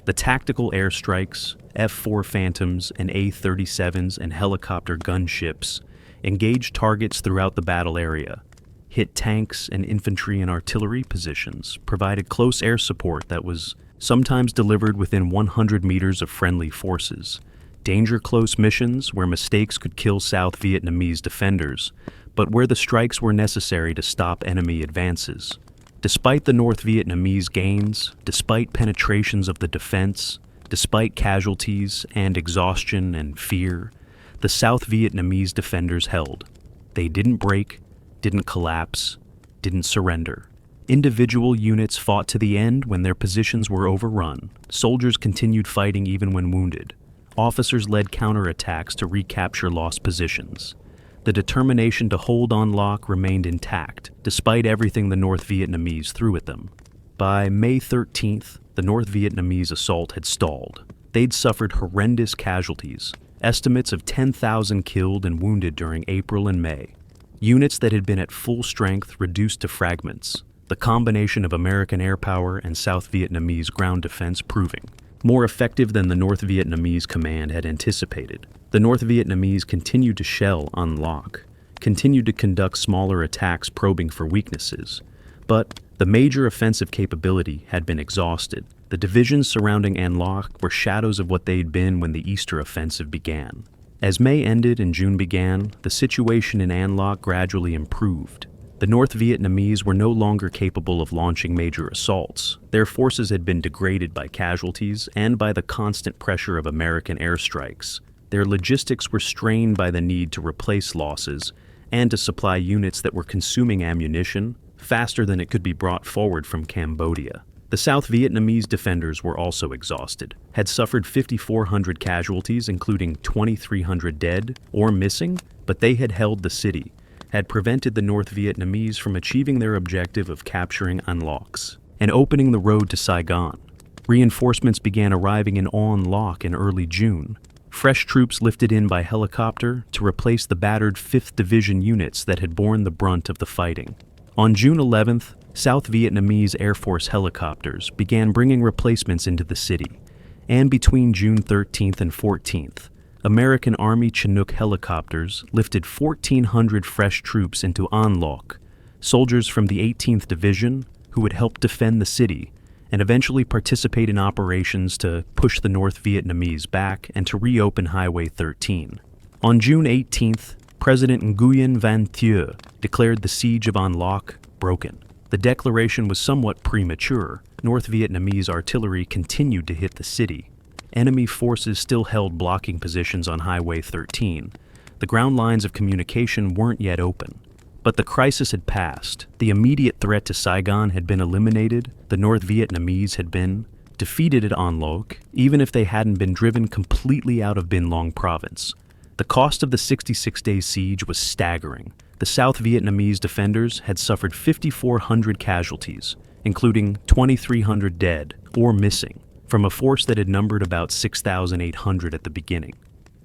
The tactical airstrikes, F-4 Phantoms and A-37s and helicopter gunships engaged targets throughout the battle area, hit tanks and infantry and artillery positions, provided close air support that was sometimes delivered within 100 meters of friendly forces, danger-close missions where mistakes could kill South Vietnamese defenders, but where the strikes were necessary to stop enemy advances. Despite the North Vietnamese gains, despite penetrations of the defense, despite casualties and exhaustion and fear, the South Vietnamese defenders held. They didn't break, didn't collapse, didn't surrender. Individual units fought to the end when their positions were overrun. Soldiers continued fighting even when wounded. Officers led counterattacks to recapture lost positions. The determination to hold An Loc remained intact, despite everything the North Vietnamese threw at them. By May 13th, the North Vietnamese assault had stalled. They'd suffered horrendous casualties, estimates of 10,000 killed and wounded during April and May. Units that had been at full strength reduced to fragments, the combination of American air power and South Vietnamese ground defense proving more effective than the North Vietnamese command had anticipated. The North Vietnamese continued to shell An Loc, continued to conduct smaller attacks probing for weaknesses, but the major offensive capability had been exhausted. The divisions surrounding An Loc were shadows of what they'd been when the Easter offensive began. As May ended and June began, the situation in An Loc gradually improved. The North Vietnamese were no longer capable of launching major assaults. Their forces had been degraded by casualties and by the constant pressure of American airstrikes. Their logistics were strained by the need to replace losses and to supply units that were consuming ammunition faster than it could be brought forward from Cambodia. The South Vietnamese defenders were also exhausted, had suffered 5,400 casualties, including 2,300 dead or missing, but they had held the city, had prevented the North Vietnamese from achieving their objective of capturing An Loc and opening the road to Saigon. Reinforcements began arriving in An Loc in early June. Fresh troops lifted in by helicopter to replace the battered 5th Division units that had borne the brunt of the fighting. On June 11th, South Vietnamese Air Force helicopters began bringing replacements into the city, and between June 13th and 14th, American Army Chinook helicopters lifted 1,400 fresh troops into An Loc, soldiers from the 18th Division who would help defend the city and eventually participate in operations to push the North Vietnamese back and to reopen Highway 13. On June 18th, President Nguyen Van Thieu declared the siege of An Loc broken. The declaration was somewhat premature. North Vietnamese artillery continued to hit the city. Enemy forces still held blocking positions on Highway 13. The ground lines of communication weren't yet open. But the crisis had passed. The immediate threat to Saigon had been eliminated. The North Vietnamese had been defeated at An Loc, even if they hadn't been driven completely out of Binh Long province. The cost of the 66-day siege was staggering. The South Vietnamese defenders had suffered 5,400 casualties, including 2,300 dead or missing, from a force that had numbered about 6,800 at the beginning.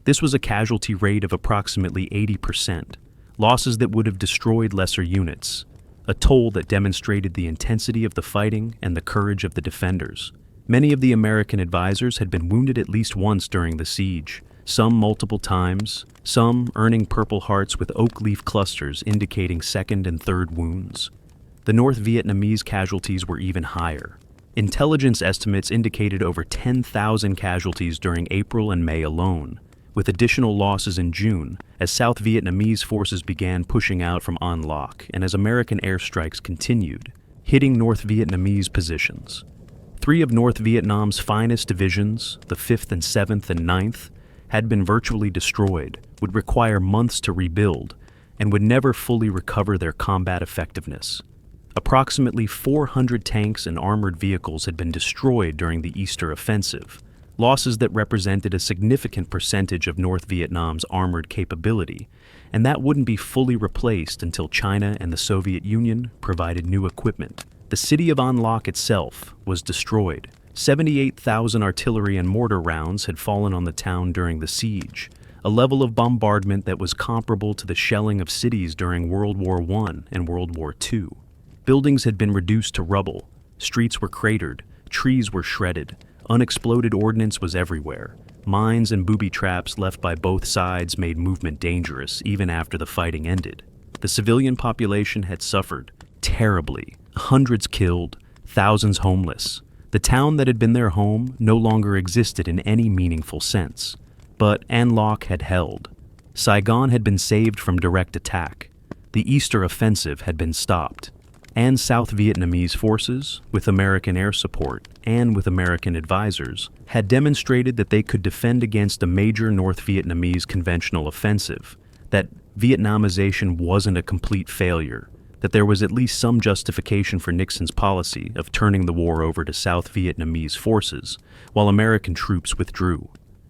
This was a casualty rate of approximately 80%, losses that would have destroyed lesser units, a toll that demonstrated the intensity of the fighting and the courage of the defenders. Many of the American advisors had been wounded at least once during the siege, some multiple times, some earning Purple Hearts with oak leaf clusters indicating second and third wounds. The North Vietnamese casualties were even higher. Intelligence estimates indicated over 10,000 casualties during April and May alone, with additional losses in June as South Vietnamese forces began pushing out from An Loc and as American airstrikes continued, hitting North Vietnamese positions. 3 of North Vietnam's finest divisions, the 5th and 7th and 9th, had been virtually destroyed, would require months to rebuild, and would never fully recover their combat effectiveness. Approximately 400 tanks and armored vehicles had been destroyed during the Easter offensive, losses that represented a significant percentage of North Vietnam's armored capability, and that wouldn't be fully replaced until China and the Soviet Union provided new equipment. The city of An Loc itself was destroyed. 78,000 artillery and mortar rounds had fallen on the town during the siege, a level of bombardment that was comparable to the shelling of cities during World War I and World War II. Buildings had been reduced to rubble, streets were cratered, trees were shredded, unexploded ordnance was everywhere. Mines and booby traps left by both sides made movement dangerous even after the fighting ended. The civilian population had suffered terribly, hundreds killed, thousands homeless. The town that had been their home no longer existed in any meaningful sense. But An Loc had held. Saigon had been saved from direct attack. The Easter offensive had been stopped. And South Vietnamese forces, with American air support and with American advisors, had demonstrated that they could defend against a major North Vietnamese conventional offensive, that Vietnamization wasn't a complete failure, that there was at least some justification for Nixon's policy of turning the war over to South Vietnamese forces, while American troops withdrew.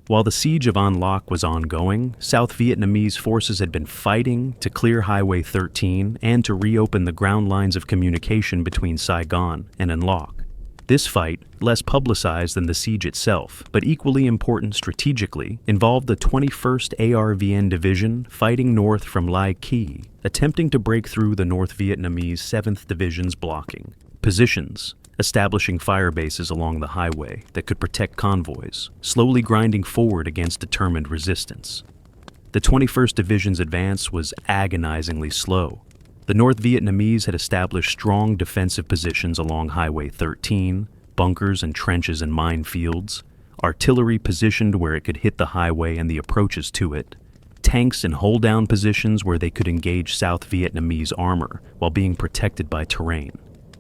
While the siege of An Loc was ongoing, South Vietnamese forces had been fighting to clear Highway 13 and to reopen the ground lines of communication between Saigon and An Loc. This fight, less publicized than the siege itself, but equally important strategically, involved the 21st ARVN Division fighting north from Lai Key, attempting to break through the North Vietnamese 7th Division's blocking positions, establishing fire bases along the highway that could protect convoys, slowly grinding forward against determined resistance. The 21st Division's advance was agonizingly slow. The North Vietnamese had established strong defensive positions along Highway 13, bunkers and trenches and minefields, artillery positioned where it could hit the highway and the approaches to it, tanks in hold-down positions where they could engage South Vietnamese armor while being protected by terrain.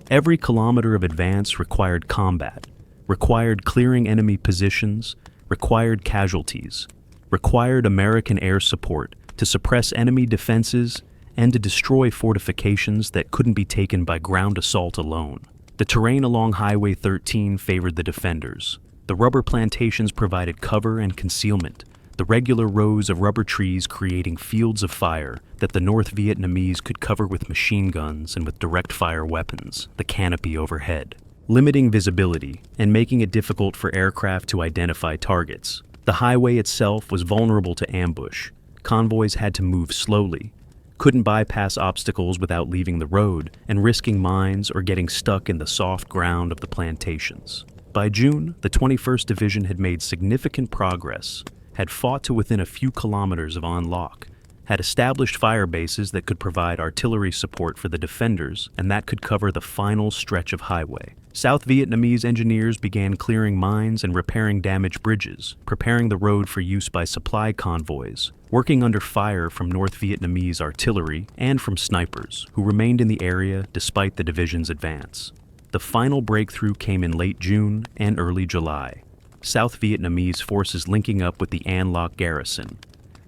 Every kilometer of advance required combat, required clearing enemy positions, required casualties, required American air support to suppress enemy defenses and to destroy fortifications that couldn't be taken by ground assault alone. The terrain along Highway 13 favored the defenders. The rubber plantations provided cover and concealment, the regular rows of rubber trees creating fields of fire that the North Vietnamese could cover with machine guns and with direct fire weapons, the canopy overhead, limiting visibility and making it difficult for aircraft to identify targets. The highway itself was vulnerable to ambush. Convoys had to move slowly, couldn't bypass obstacles without leaving the road and risking mines or getting stuck in the soft ground of the plantations. By June, the 21st Division had made significant progress, had fought to within a few kilometers of An Loc, had established fire bases that could provide artillery support for the defenders, and that could cover the final stretch of highway. South Vietnamese engineers began clearing mines and repairing damaged bridges, preparing the road for use by supply convoys, working under fire from North Vietnamese artillery and from snipers, who remained in the area despite the division's advance. The final breakthrough came in late June and early July. South Vietnamese forces linking up with the An Loc garrison.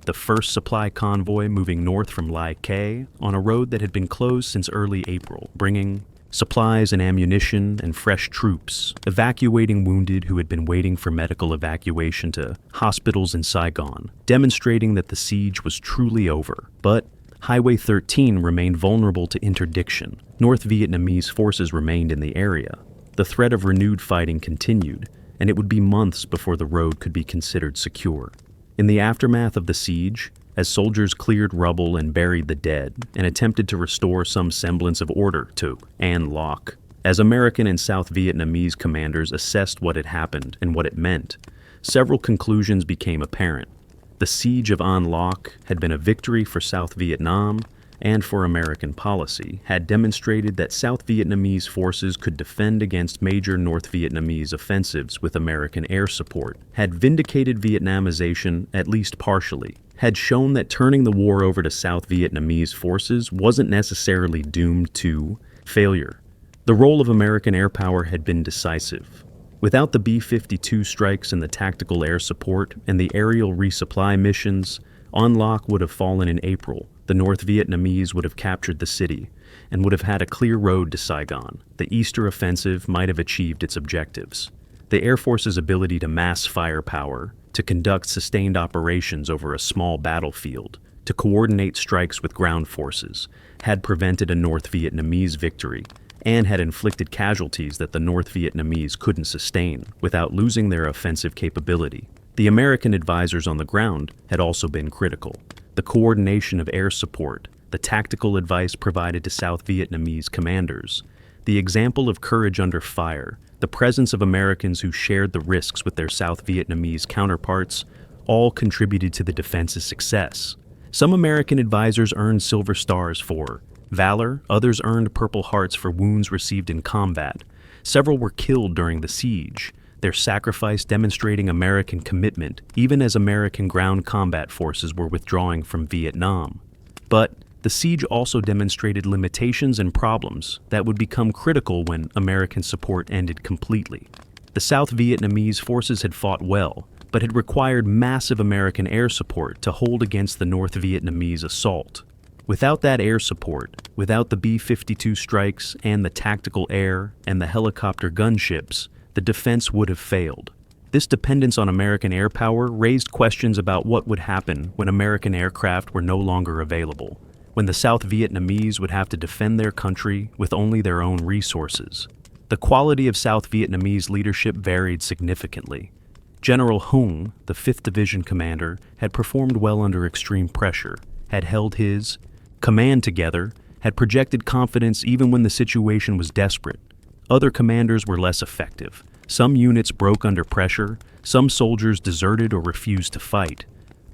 The first supply convoy moving north from Lai Khe on a road that had been closed since early April, bringing supplies and ammunition and fresh troops, evacuating wounded who had been waiting for medical evacuation to hospitals in Saigon, demonstrating that the siege was truly over. But Highway 13 remained vulnerable to interdiction. North Vietnamese forces remained in the area. The threat of renewed fighting continued, and it would be months before the road could be considered secure. In the aftermath of the siege, as soldiers cleared rubble and buried the dead and attempted to restore some semblance of order to An Loc, as American and South Vietnamese commanders assessed what had happened and what it meant, several conclusions became apparent. The siege of An Loc had been a victory for South Vietnam and for American policy, had demonstrated that South Vietnamese forces could defend against major North Vietnamese offensives with American air support, had vindicated Vietnamization at least partially, had shown that turning the war over to South Vietnamese forces wasn't necessarily doomed to failure. The role of American air power had been decisive. Without the B-52 strikes and the tactical air support and the aerial resupply missions, An Loc would have fallen in April. The North Vietnamese would have captured the city and would have had a clear road to Saigon. The Easter offensive might have achieved its objectives. The Air Force's ability to mass firepower, to conduct sustained operations over a small battlefield, to coordinate strikes with ground forces, had prevented a North Vietnamese victory and had inflicted casualties that the North Vietnamese couldn't sustain without losing their offensive capability. The American advisors on the ground had also been critical. The coordination of air support, the tactical advice provided to South Vietnamese commanders, the example of courage under fire, the presence of Americans who shared the risks with their South Vietnamese counterparts, all contributed to the defense's success. Some American advisors earned Silver Stars for valor, others earned Purple Hearts for wounds received in combat. Several were killed during the siege, their sacrifice demonstrating American commitment, even as American ground combat forces were withdrawing from Vietnam. But the siege also demonstrated limitations and problems that would become critical when American support ended completely. The South Vietnamese forces had fought well, but had required massive American air support to hold against the North Vietnamese assault. Without that air support, without the B-52 strikes and the tactical air and the helicopter gunships, the defense would have failed. This dependence on American air power raised questions about what would happen when American aircraft were no longer available, when the South Vietnamese would have to defend their country with only their own resources. The quality of South Vietnamese leadership varied significantly. General Hung, the 5th Division commander, had performed well under extreme pressure, had held his command together, had projected confidence even when the situation was desperate. Other commanders were less effective. Some units broke under pressure, some soldiers deserted or refused to fight.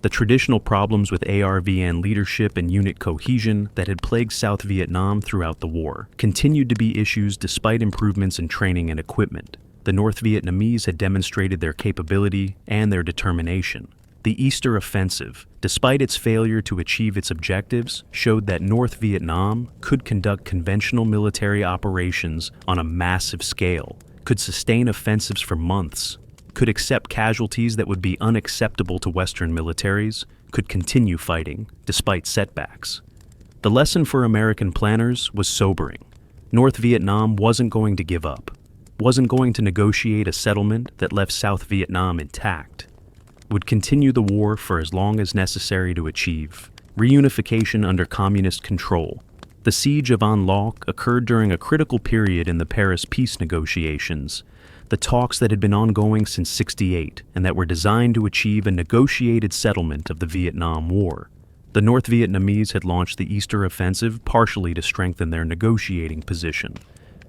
The traditional problems with ARVN leadership and unit cohesion that had plagued South Vietnam throughout the war continued to be issues despite improvements in training and equipment. The North Vietnamese had demonstrated their capability and their determination. The Easter Offensive, despite its failure to achieve its objectives, showed that North Vietnam could conduct conventional military operations on a massive scale, could sustain offensives for months, could accept casualties that would be unacceptable to Western militaries, could continue fighting, despite setbacks. The lesson for American planners was sobering. North Vietnam wasn't going to give up, wasn't going to negotiate a settlement that left South Vietnam intact, would continue the war for as long as necessary to achieve reunification under communist control. The siege of An Loc occurred during a critical period in the Paris peace negotiations, the talks that had been ongoing since '68 and that were designed to achieve a negotiated settlement of the Vietnam War. The North Vietnamese had launched the Easter Offensive partially to strengthen their negotiating position.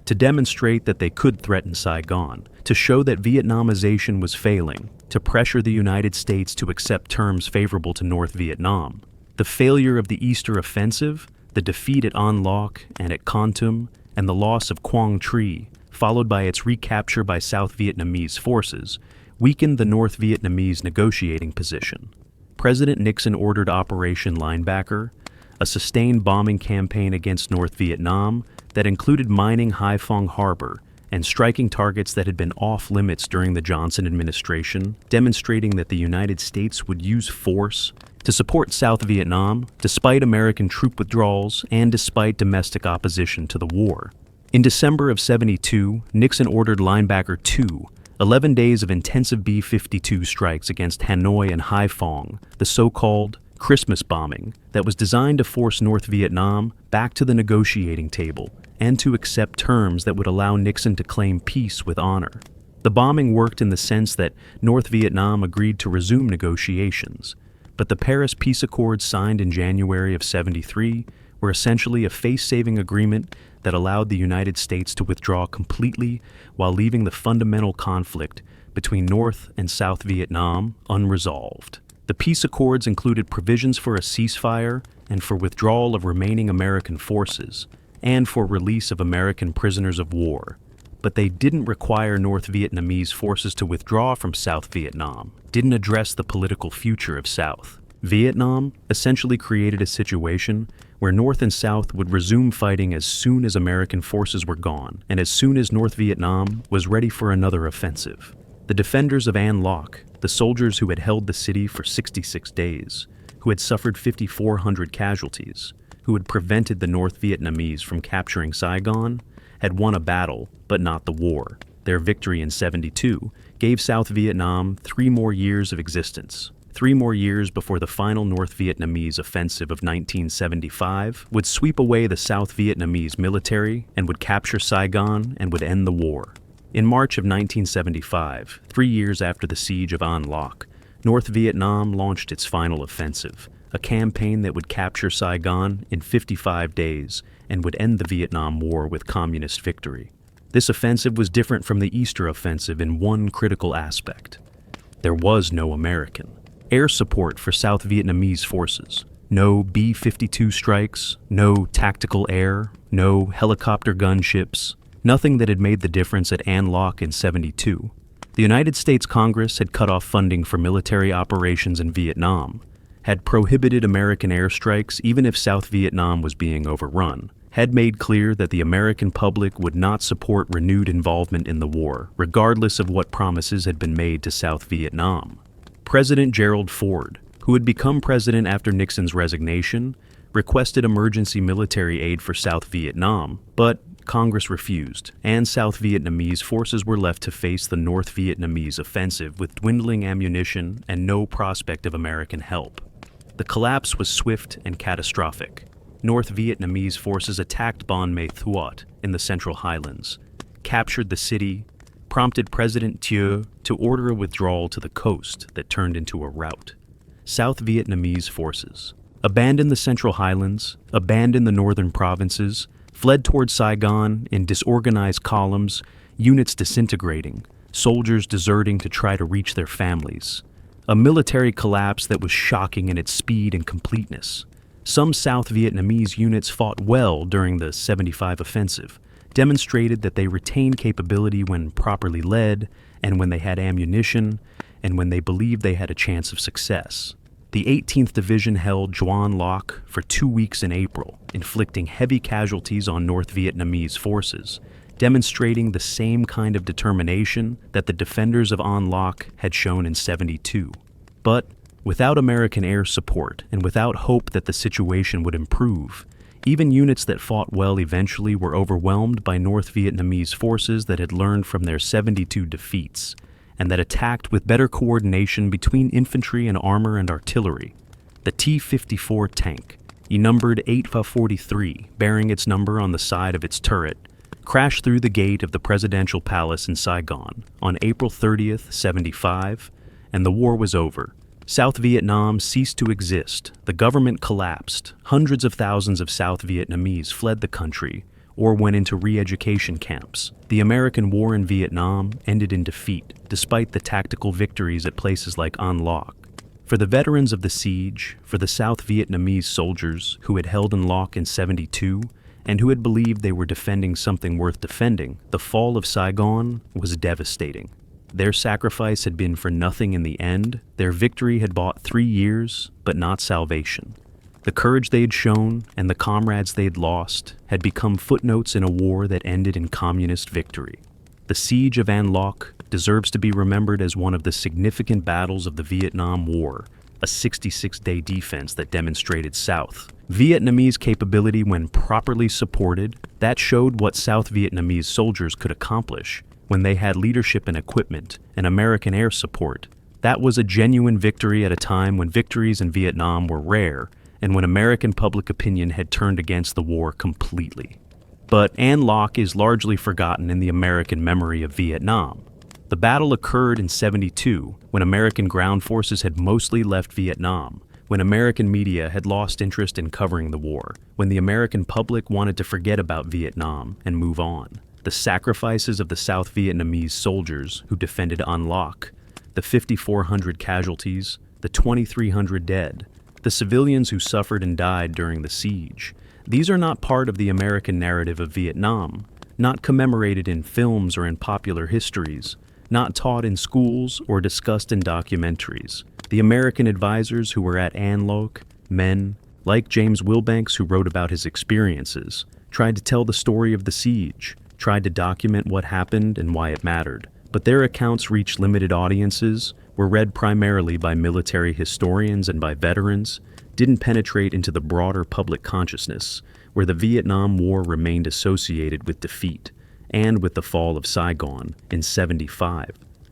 to demonstrate that they could threaten Saigon, to show that Vietnamization was failing, to pressure the United States to accept terms favorable to North Vietnam. The failure of the Easter Offensive, the defeat at An Loc and at Con Tum, and the loss of Quang Tri, followed by its recapture by South Vietnamese forces, weakened the North Vietnamese negotiating position. President Nixon ordered Operation Linebacker, a sustained bombing campaign against North Vietnam that included mining Haiphong Harbor and striking targets that had been off-limits during the Johnson administration, demonstrating that the United States would use force to support South Vietnam despite American troop withdrawals and despite domestic opposition to the war. In December of '72, Nixon ordered Linebacker 2, 11 days of intensive B-52 strikes against Hanoi and Haiphong, the so-called Christmas bombing that was designed to force North Vietnam back to the negotiating table and to accept terms that would allow Nixon to claim peace with honor. The bombing worked in the sense that North Vietnam agreed to resume negotiations, but the Paris Peace Accords signed in January of '73 were essentially a face-saving agreement that allowed the United States to withdraw completely while leaving the fundamental conflict between North and South Vietnam unresolved. The peace accords included provisions for a ceasefire and for withdrawal of remaining American forces, and for release of American prisoners of war. But they didn't require North Vietnamese forces to withdraw from South Vietnam, didn't address the political future of South. Vietnam essentially created a situation where North and South would resume fighting as soon as American forces were gone, and as soon as North Vietnam was ready for another offensive. The defenders of An Loc, the soldiers who had held the city for 66 days, who had suffered 5,400 casualties, who had prevented the North Vietnamese from capturing Saigon, had won a battle, but not the war. Their victory in '72 gave South Vietnam 3 more years of existence. 3 more years before the final North Vietnamese offensive of 1975 would sweep away the South Vietnamese military and would capture Saigon and would end the war. In March of 1975, 3 years after the siege of An Loc, North Vietnam launched its final offensive, a campaign that would capture Saigon in 55 days and would end the Vietnam War with communist victory. This offensive was different from the Easter Offensive in one critical aspect. There was no American air support for South Vietnamese forces. No B-52 strikes, no tactical air, no helicopter gunships, nothing that had made the difference at An Loc in '72. The United States Congress had cut off funding for military operations in Vietnam, had prohibited American airstrikes even if South Vietnam was being overrun, had made clear that the American public would not support renewed involvement in the war, regardless of what promises had been made to South Vietnam. President Gerald Ford, who had become president after Nixon's resignation, requested emergency military aid for South Vietnam, but Congress refused, and South Vietnamese forces were left to face the North Vietnamese offensive with dwindling ammunition and no prospect of American help. The collapse was swift and catastrophic. North Vietnamese forces attacked Bon Mae Thuot in the Central Highlands, captured the city, prompted President Thieu to order a withdrawal to the coast that turned into a rout. South Vietnamese forces abandoned the Central Highlands, abandoned the northern provinces, fled toward Saigon in disorganized columns, units disintegrating, soldiers deserting to try to reach their families. A military collapse that was shocking in its speed and completeness. Some South Vietnamese units fought well during the '75 offensive, demonstrated that they retained capability when properly led, and when they had ammunition, and when they believed they had a chance of success. The 18th Division held An Loc for 2 weeks in April, inflicting heavy casualties on North Vietnamese forces, demonstrating the same kind of determination that the defenders of An Loc had shown in '72. But without American air support and without hope that the situation would improve, even units that fought well eventually were overwhelmed by North Vietnamese forces that had learned from their '72 defeats, and that attacked with better coordination between infantry and armor and artillery. The T-54 tank, numbered 8F-43, bearing its number on the side of its turret, crashed through the gate of the presidential palace in Saigon on April 30th, '75, and the war was over. South Vietnam ceased to exist, the government collapsed, hundreds of thousands of South Vietnamese fled the country, or went into re-education camps. The American war in Vietnam ended in defeat, despite the tactical victories at places like An Loc. For the veterans of the siege, for the South Vietnamese soldiers who had held An Loc in '72, and who had believed they were defending something worth defending, the fall of Saigon was devastating. Their sacrifice had been for nothing in the end. Their victory had bought 3 years, but not salvation. The courage they had shown and the comrades they had lost had become footnotes in a war that ended in communist victory. The siege of An Loc deserves to be remembered as one of the significant battles of the Vietnam War, a 66-day defense that demonstrated South Vietnamese capability when properly supported. That showed what South Vietnamese soldiers could accomplish when they had leadership and equipment and American air support. That was a genuine victory at a time when victories in Vietnam were rare and when American public opinion had turned against the war completely. But An Loc is largely forgotten in the American memory of Vietnam. The battle occurred in '72, when American ground forces had mostly left Vietnam, when American media had lost interest in covering the war, when the American public wanted to forget about Vietnam and move on. The sacrifices of the South Vietnamese soldiers who defended An Loc, the 5,400 casualties, the 2,300 dead, the civilians who suffered and died during the siege. These are not part of the American narrative of Vietnam, not commemorated in films or in popular histories, not taught in schools or discussed in documentaries. The American advisors who were at An Loc, men like James Wilbanks, who wrote about his experiences, tried to tell the story of the siege, tried to document what happened and why it mattered. But their accounts reached limited audiences, were read primarily by military historians and by veterans, didn't penetrate into the broader public consciousness, where the Vietnam War remained associated with defeat and with the fall of Saigon in '75,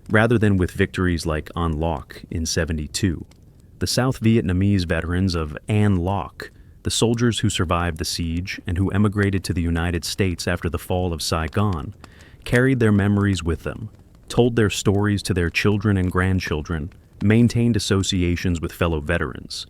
rather than with victories like An Loc in '72. The South Vietnamese veterans of An Loc, the soldiers who survived the siege and who emigrated to the United States after the fall of Saigon, carried their memories with them, told their stories to their children and grandchildren, maintained associations with fellow veterans,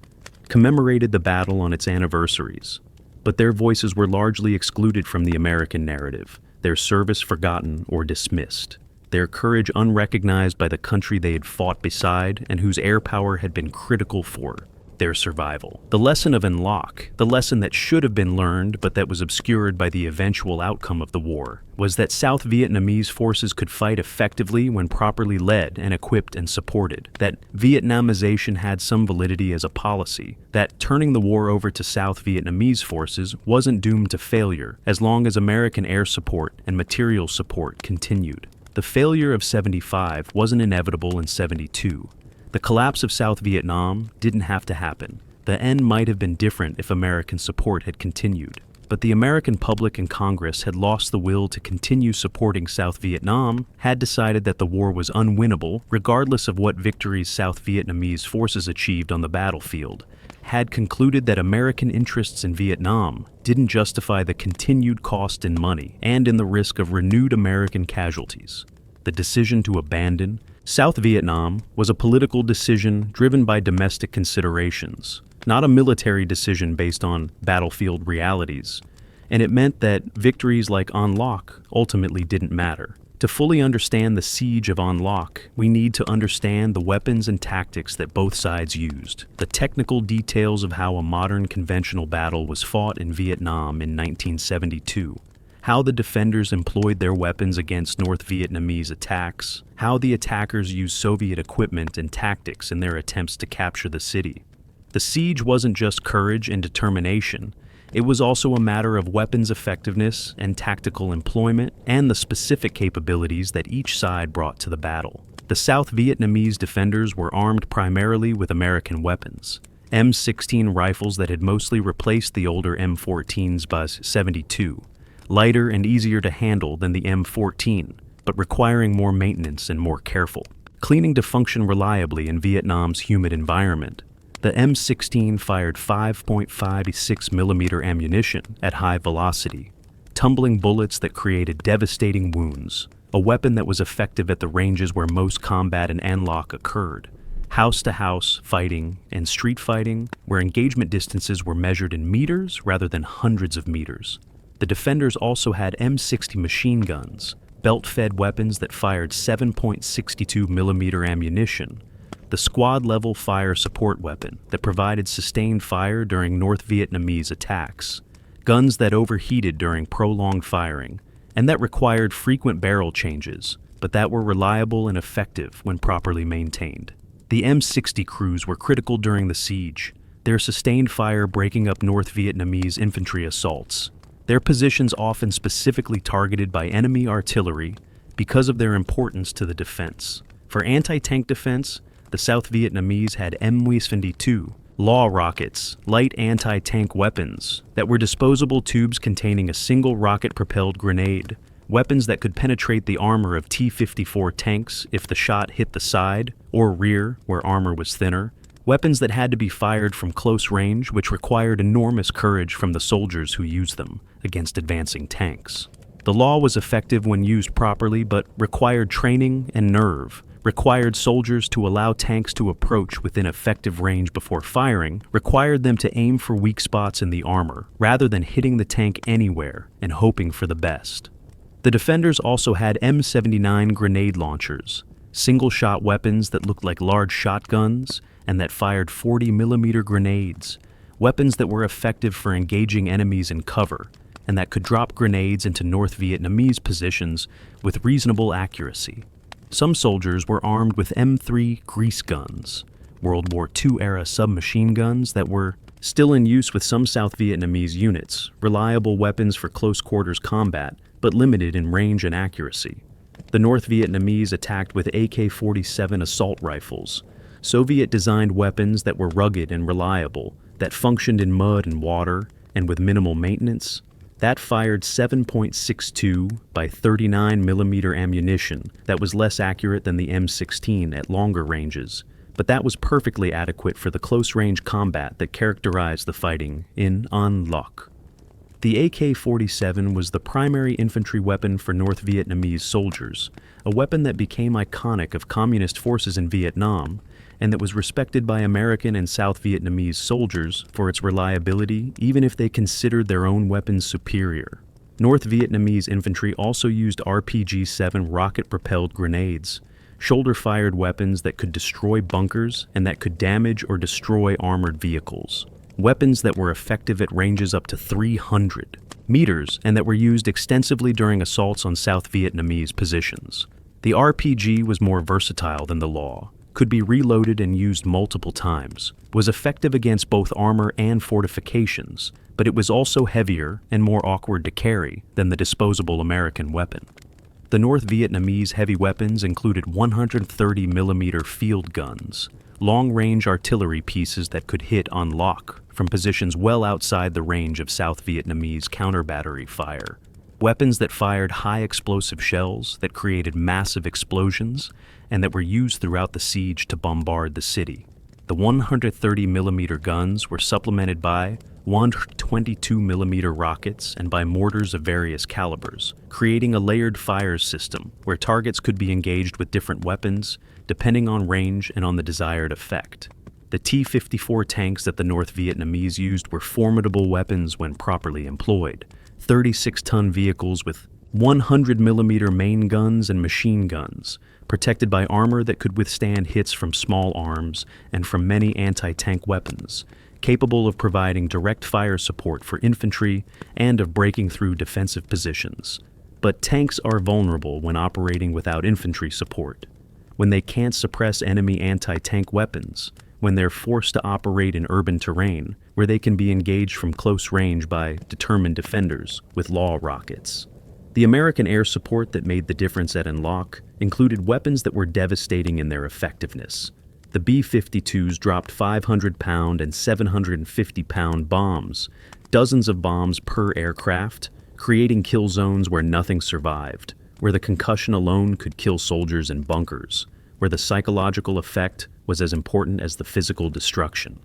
commemorated the battle on its anniversaries. But their voices were largely excluded from the American narrative, their service forgotten or dismissed, their courage unrecognized by the country they had fought beside and whose air power had been critical for their survival. The lesson of An Loc, the lesson that should have been learned but that was obscured by the eventual outcome of the war, was that South Vietnamese forces could fight effectively when properly led and equipped and supported, that Vietnamization had some validity as a policy, that turning the war over to South Vietnamese forces wasn't doomed to failure as long as American air support and material support continued. The failure of '75 wasn't inevitable in '72. The collapse of South Vietnam didn't have to happen. The end might have been different if American support had continued. But the American public and Congress had lost the will to continue supporting South Vietnam, had decided that the war was unwinnable regardless of what victories South Vietnamese forces achieved on the battlefield, had concluded that American interests in Vietnam didn't justify the continued cost in money and in the risk of renewed American casualties. The decision to abandon South Vietnam was a political decision driven by domestic considerations, not a military decision based on battlefield realities, and it meant that victories like An Loc ultimately didn't matter. To fully understand the siege of An Loc, we need to understand the weapons and tactics that both sides used, the technical details of how a modern conventional battle was fought in Vietnam in 1972, how the defenders employed their weapons against North Vietnamese attacks, how the attackers used Soviet equipment and tactics in their attempts to capture the city. The siege wasn't just courage and determination, it was also a matter of weapons effectiveness and tactical employment and the specific capabilities that each side brought to the battle. The South Vietnamese defenders were armed primarily with American weapons, M16 rifles that had mostly replaced the older M14s by '72, lighter and easier to handle than the M14, but requiring more maintenance and more careful cleaning to function reliably in Vietnam's humid environment. The M16 fired 5.56mm ammunition at high velocity, tumbling bullets that created devastating wounds, a weapon that was effective at the ranges where most combat in An Loc occurred, house-to-house fighting and street fighting, where engagement distances were measured in meters rather than hundreds of meters. The defenders also had M60 machine guns, belt-fed weapons that fired 7.62 millimeter ammunition, the squad-level fire support weapon that provided sustained fire during North Vietnamese attacks, guns that overheated during prolonged firing, and that required frequent barrel changes, but that were reliable and effective when properly maintained. The M60 crews were critical during the siege, their sustained fire breaking up North Vietnamese infantry assaults. Their positions often specifically targeted by enemy artillery because of their importance to the defense. For anti-tank defense, the South Vietnamese had M72 law rockets, light anti-tank weapons that were disposable tubes containing a single rocket-propelled grenade, weapons that could penetrate the armor of T-54 tanks if the shot hit the side or rear where armor was thinner, weapons that had to be fired from close range, which required enormous courage from the soldiers who used them against advancing tanks. The law was effective when used properly, but required training and nerve, required soldiers to allow tanks to approach within effective range before firing, required them to aim for weak spots in the armor, rather than hitting the tank anywhere and hoping for the best. The defenders also had M79 grenade launchers, single-shot weapons that looked like large shotguns and that fired 40-millimeter grenades, weapons that were effective for engaging enemies in cover and that could drop grenades into North Vietnamese positions with reasonable accuracy. Some soldiers were armed with M3 grease guns, World War II-era submachine guns that were still in use with some South Vietnamese units, reliable weapons for close-quarters combat, but limited in range and accuracy. The North Vietnamese attacked with AK-47 assault rifles, Soviet-designed weapons that were rugged and reliable, that functioned in mud and water, and with minimal maintenance, that fired 7.62 by 39 millimeter ammunition that was less accurate than the M16 at longer ranges, but that was perfectly adequate for the close-range combat that characterized the fighting in An Loc. The AK-47 was the primary infantry weapon for North Vietnamese soldiers, a weapon that became iconic of communist forces in Vietnam, and that was respected by American and South Vietnamese soldiers for its reliability even if they considered their own weapons superior. North Vietnamese infantry also used RPG-7 rocket-propelled grenades, shoulder-fired weapons that could destroy bunkers and that could damage or destroy armored vehicles. Weapons that were effective at ranges up to 300 meters and that were used extensively during assaults on South Vietnamese positions. The RPG was more versatile than the law, could be reloaded and used multiple times, was effective against both armor and fortifications, but it was also heavier and more awkward to carry than the disposable American weapon. The North Vietnamese heavy weapons included 130mm field guns, long-range artillery pieces that could hit An Loc from positions well outside the range of South Vietnamese counter-battery fire, weapons that fired high-explosive shells that created massive explosions and that were used throughout the siege to bombard the city. The 130mm guns were supplemented by 122mm rockets and by mortars of various calibers, creating a layered fire system where targets could be engaged with different weapons depending on range and on the desired effect. The T-54 tanks that the North Vietnamese used were formidable weapons when properly employed, 36-ton vehicles with 100mm main guns and machine guns, protected by armor that could withstand hits from small arms and from many anti-tank weapons, capable of providing direct fire support for infantry and of breaking through defensive positions. But tanks are vulnerable when operating without infantry support, when they can't suppress enemy anti-tank weapons, when they're forced to operate in urban terrain, where they can be engaged from close range by determined defenders with law rockets. The American air support that made the difference at An Loc included weapons that were devastating in their effectiveness. The B-52s dropped 500-pound and 750-pound bombs, dozens of bombs per aircraft, creating kill zones where nothing survived, where the concussion alone could kill soldiers in bunkers, where the psychological effect was as important as the physical destruction.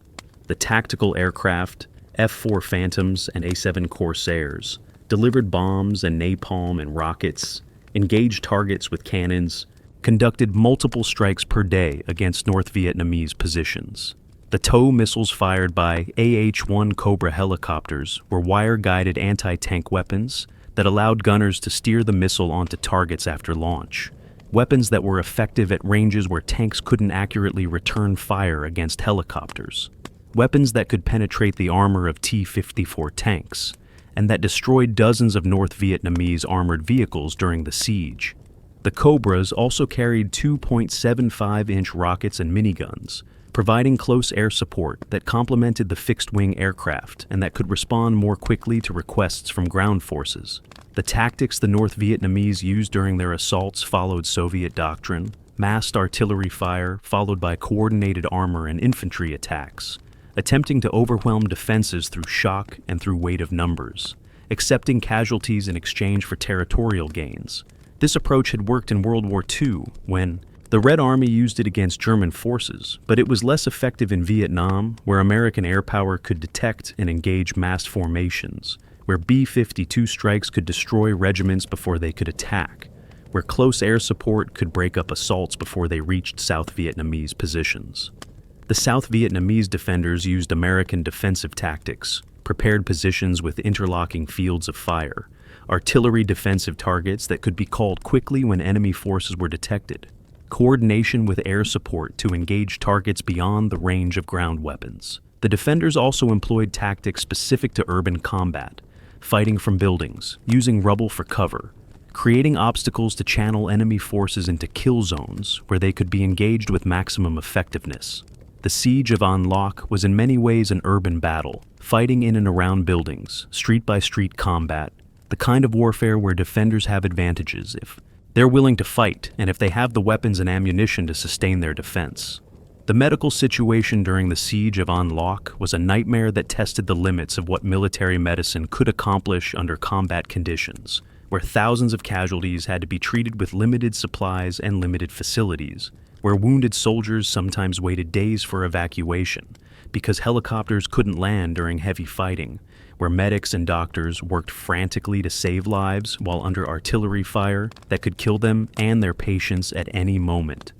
The tactical aircraft, F-4 Phantoms and A-7 Corsairs, delivered bombs and napalm and rockets, engaged targets with cannons, conducted multiple strikes per day against North Vietnamese positions. The TOW missiles fired by AH-1 Cobra helicopters were wire-guided anti-tank weapons that allowed gunners to steer the missile onto targets after launch. Weapons that were effective at ranges where tanks couldn't accurately return fire against helicopters. Weapons that could penetrate the armor of T-54 tanks, and that destroyed dozens of North Vietnamese armored vehicles during the siege. The Cobras also carried 2.75-inch rockets and miniguns, providing close air support that complemented the fixed-wing aircraft and that could respond more quickly to requests from ground forces. The tactics the North Vietnamese used during their assaults followed Soviet doctrine: massed artillery fire followed by coordinated armor and infantry attacks, attempting to overwhelm defenses through shock and through weight of numbers, accepting casualties in exchange for territorial gains. This approach had worked in World War II when the Red Army used it against German forces, but it was less effective in Vietnam, where American air power could detect and engage massed formations, where B-52 strikes could destroy regiments before they could attack, where close air support could break up assaults before they reached South Vietnamese positions. The South Vietnamese defenders used American defensive tactics, prepared positions with interlocking fields of fire, artillery defensive targets that could be called quickly when enemy forces were detected, coordination with air support to engage targets beyond the range of ground weapons. The defenders also employed tactics specific to urban combat, fighting from buildings, using rubble for cover, creating obstacles to channel enemy forces into kill zones where they could be engaged with maximum effectiveness. The siege of An Loc was in many ways an urban battle, fighting in and around buildings, street-by-street combat, the kind of warfare where defenders have advantages if they're willing to fight and if they have the weapons and ammunition to sustain their defense. The medical situation during the siege of An Loc was a nightmare that tested the limits of what military medicine could accomplish under combat conditions, where thousands of casualties had to be treated with limited supplies and limited facilities, where wounded soldiers sometimes waited days for evacuation because helicopters couldn't land during heavy fighting, where medics and doctors worked frantically to save lives while under artillery fire that could kill them and their patients at any moment.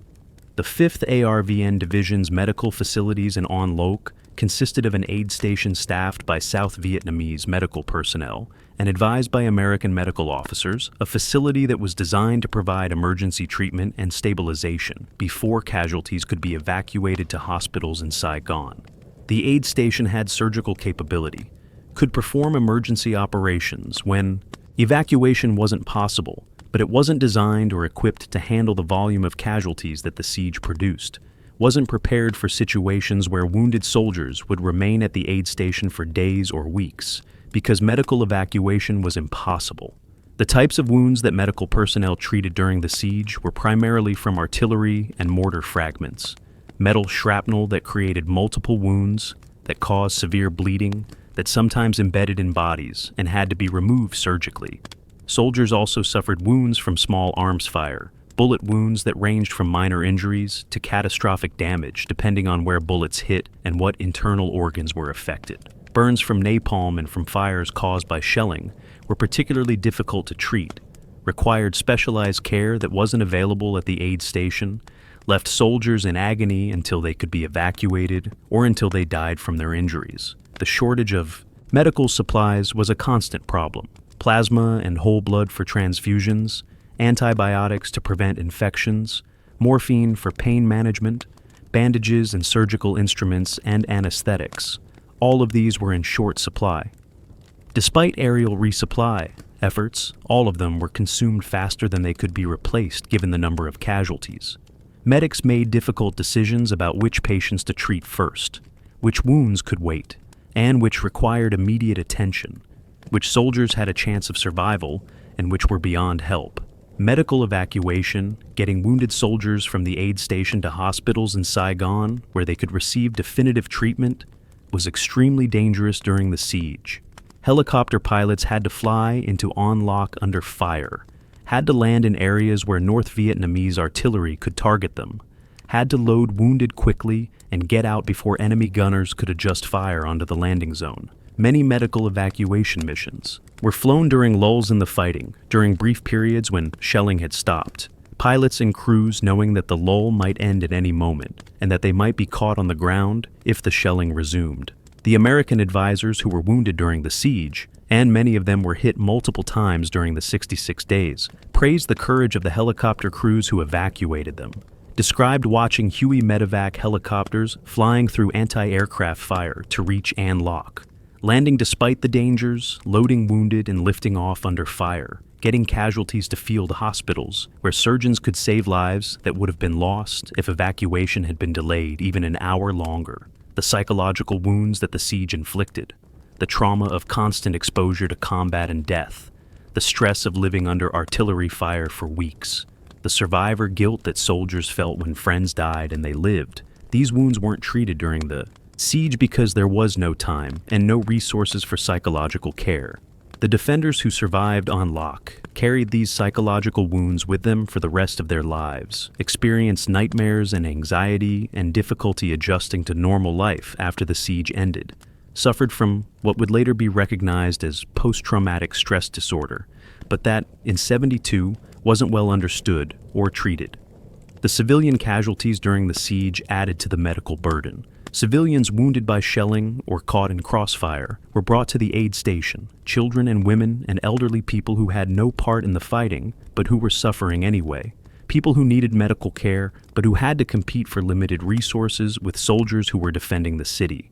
The 5th ARVN Division's medical facilities in An Loc consisted of an aid station staffed by South Vietnamese medical personnel and advised by American medical officers, a facility that was designed to provide emergency treatment and stabilization before casualties could be evacuated to hospitals in Saigon. The aid station had surgical capability, could perform emergency operations when evacuation wasn't possible, but it wasn't designed or equipped to handle the volume of casualties that the siege produced, wasn't prepared for situations where wounded soldiers would remain at the aid station for days or weeks, because medical evacuation was impossible. The types of wounds that medical personnel treated during the siege were primarily from artillery and mortar fragments, metal shrapnel that created multiple wounds, that caused severe bleeding, that sometimes embedded in bodies and had to be removed surgically. Soldiers also suffered wounds from small arms fire, bullet wounds that ranged from minor injuries to catastrophic damage depending on where bullets hit and what internal organs were affected. Burns from napalm and from fires caused by shelling were particularly difficult to treat, required specialized care that wasn't available at the aid station, left soldiers in agony until they could be evacuated or until they died from their injuries. The shortage of medical supplies was a constant problem. Plasma and whole blood for transfusions, antibiotics to prevent infections, morphine for pain management, bandages and surgical instruments and anesthetics. All of these were in short supply. Despite aerial resupply efforts, all of them were consumed faster than they could be replaced given the number of casualties. Medics made difficult decisions about which patients to treat first, which wounds could wait, and which required immediate attention, which soldiers had a chance of survival and which were beyond help. Medical evacuation, getting wounded soldiers from the aid station to hospitals in Saigon where they could receive definitive treatment, was extremely dangerous during the siege. Helicopter pilots had to fly into An Loc under fire, had to land in areas where North Vietnamese artillery could target them, had to load wounded quickly and get out before enemy gunners could adjust fire onto the landing zone. Many medical evacuation missions were flown during lulls in the fighting, during brief periods when shelling had stopped, Pilots and crews knowing that the lull might end at any moment and that they might be caught on the ground if the shelling resumed. The American advisors who were wounded during the siege, and many of them were hit multiple times during the 66 days, praised the courage of the helicopter crews who evacuated them, described watching Huey medevac helicopters flying through anti-aircraft fire to reach An Loc, landing despite the dangers, loading wounded and lifting off under fire, getting casualties to field hospitals where surgeons could save lives that would have been lost if evacuation had been delayed even an hour longer, the psychological wounds that the siege inflicted, the trauma of constant exposure to combat and death, the stress of living under artillery fire for weeks, the survivor guilt that soldiers felt when friends died and they lived. These wounds weren't treated during the siege because there was no time and no resources for psychological care. The defenders who survived An Loc carried these psychological wounds with them for the rest of their lives, experienced nightmares and anxiety and difficulty adjusting to normal life after the siege ended, suffered from what would later be recognized as post-traumatic stress disorder, but that, in 72, wasn't well understood or treated. The civilian casualties during the siege added to the medical burden. Civilians wounded by shelling or caught in crossfire were brought to the aid station, children and women and elderly people who had no part in the fighting but who were suffering anyway, people who needed medical care but who had to compete for limited resources with soldiers who were defending the city.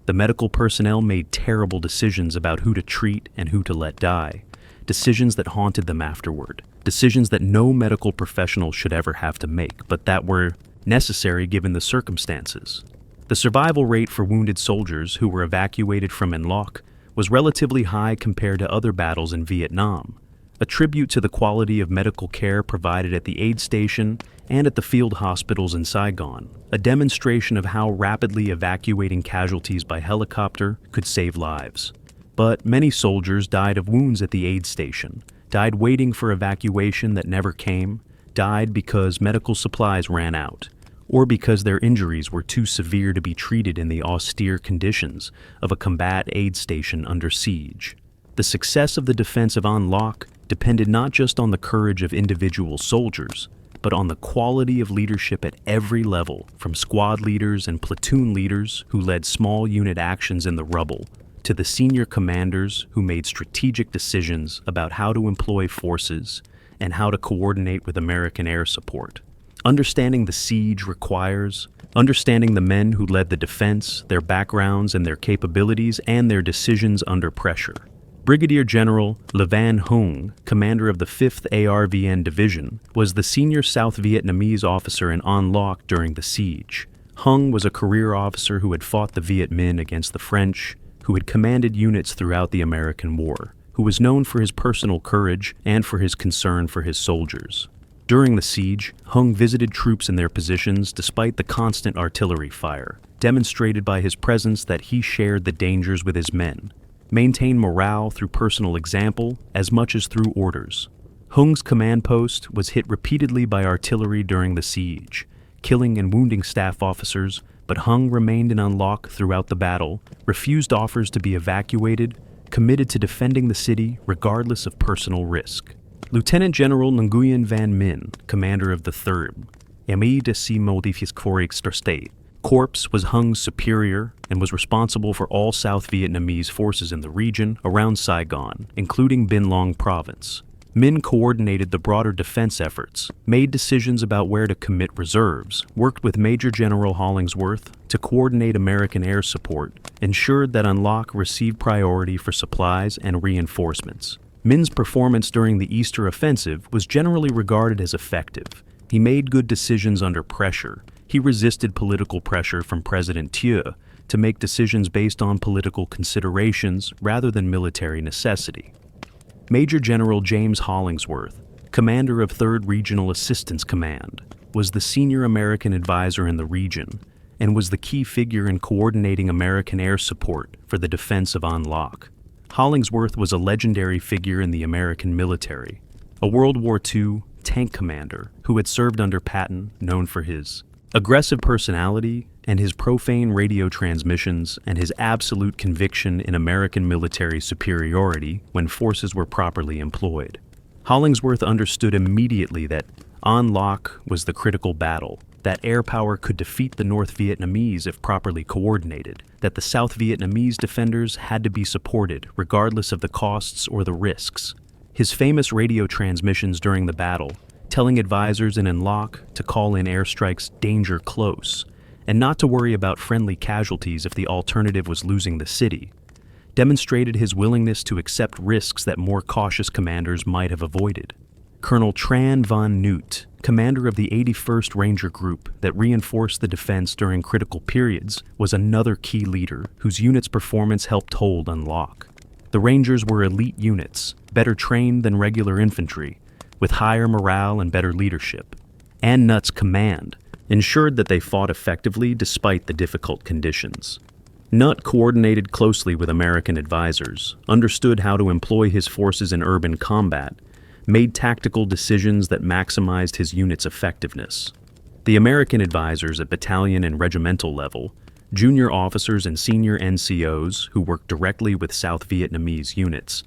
The medical personnel made terrible decisions about who to treat and who to let die, decisions that haunted them afterward, decisions that no medical professional should ever have to make, but that were necessary given the circumstances. The survival rate for wounded soldiers who were evacuated from An Loc was relatively high compared to other battles in Vietnam, a tribute to the quality of medical care provided at the aid station and at the field hospitals in Saigon, a demonstration of how rapidly evacuating casualties by helicopter could save lives. But many soldiers died of wounds at the aid station, died waiting for evacuation that never came, died because medical supplies ran out, or because their injuries were too severe to be treated in the austere conditions of a combat aid station under siege. The success of the defense of An Loc depended not just on the courage of individual soldiers, but on the quality of leadership at every level, from squad leaders and platoon leaders who led small unit actions in the rubble, to the senior commanders who made strategic decisions about how to employ forces and how to coordinate with American air support. Understanding the siege requires understanding the men who led the defense, their backgrounds and their capabilities, and their decisions under pressure. Brigadier General Le Van Hung, commander of the 5th ARVN Division, was the senior South Vietnamese officer in An Loc during the siege. Hung was a career officer who had fought the Viet Minh against the French, who had commanded units throughout the American War, who was known for his personal courage and for his concern for his soldiers. During the siege, Hung visited troops in their positions despite the constant artillery fire, demonstrated by his presence that he shared the dangers with his men, maintained morale through personal example as much as through orders. Hung's command post was hit repeatedly by artillery during the siege, killing and wounding staff officers, but Hung remained in An Loc throughout the battle, refused offers to be evacuated, committed to defending the city regardless of personal risk. Lieutenant General Nguyen Van Minh, commander of the 3rd, Armée de Modifications State, Corps, was Hung's superior and was responsible for all South Vietnamese forces in the region around Saigon, including Binh Long Province. Minh coordinated the broader defense efforts, made decisions about where to commit reserves, worked with Major General Hollingsworth to coordinate American air support, ensured that An Loc received priority for supplies and reinforcements. Minh's performance during the Easter Offensive was generally regarded as effective. He made good decisions under pressure. He resisted political pressure from President Thieu to make decisions based on political considerations rather than military necessity. Major General James Hollingsworth, commander of 3rd Regional Assistance Command, was the senior American advisor in the region and was the key figure in coordinating American air support for the defense of An Loc. Hollingsworth was a legendary figure in the American military, a World War II tank commander who had served under Patton, known for his aggressive personality and his profane radio transmissions and his absolute conviction in American military superiority when forces were properly employed. Hollingsworth understood immediately that An Loc was the critical battle, that air power could defeat the North Vietnamese if properly coordinated, that the South Vietnamese defenders had to be supported regardless of the costs or the risks. His famous radio transmissions during the battle, telling advisors in An Loc to call in airstrikes danger close, and not to worry about friendly casualties if the alternative was losing the city, demonstrated his willingness to accept risks that more cautious commanders might have avoided. Colonel Tran von Newt, commander of the 81st Ranger Group that reinforced the defense during critical periods, was another key leader whose unit's performance helped hold An Loc. The Rangers were elite units, better trained than regular infantry, with higher morale and better leadership. An Nut's command ensured that they fought effectively despite the difficult conditions. Nut coordinated closely with American advisors, understood how to employ his forces in urban combat, made tactical decisions that maximized his unit's effectiveness. The American advisors at battalion and regimental level, junior officers and senior NCOs who worked directly with South Vietnamese units,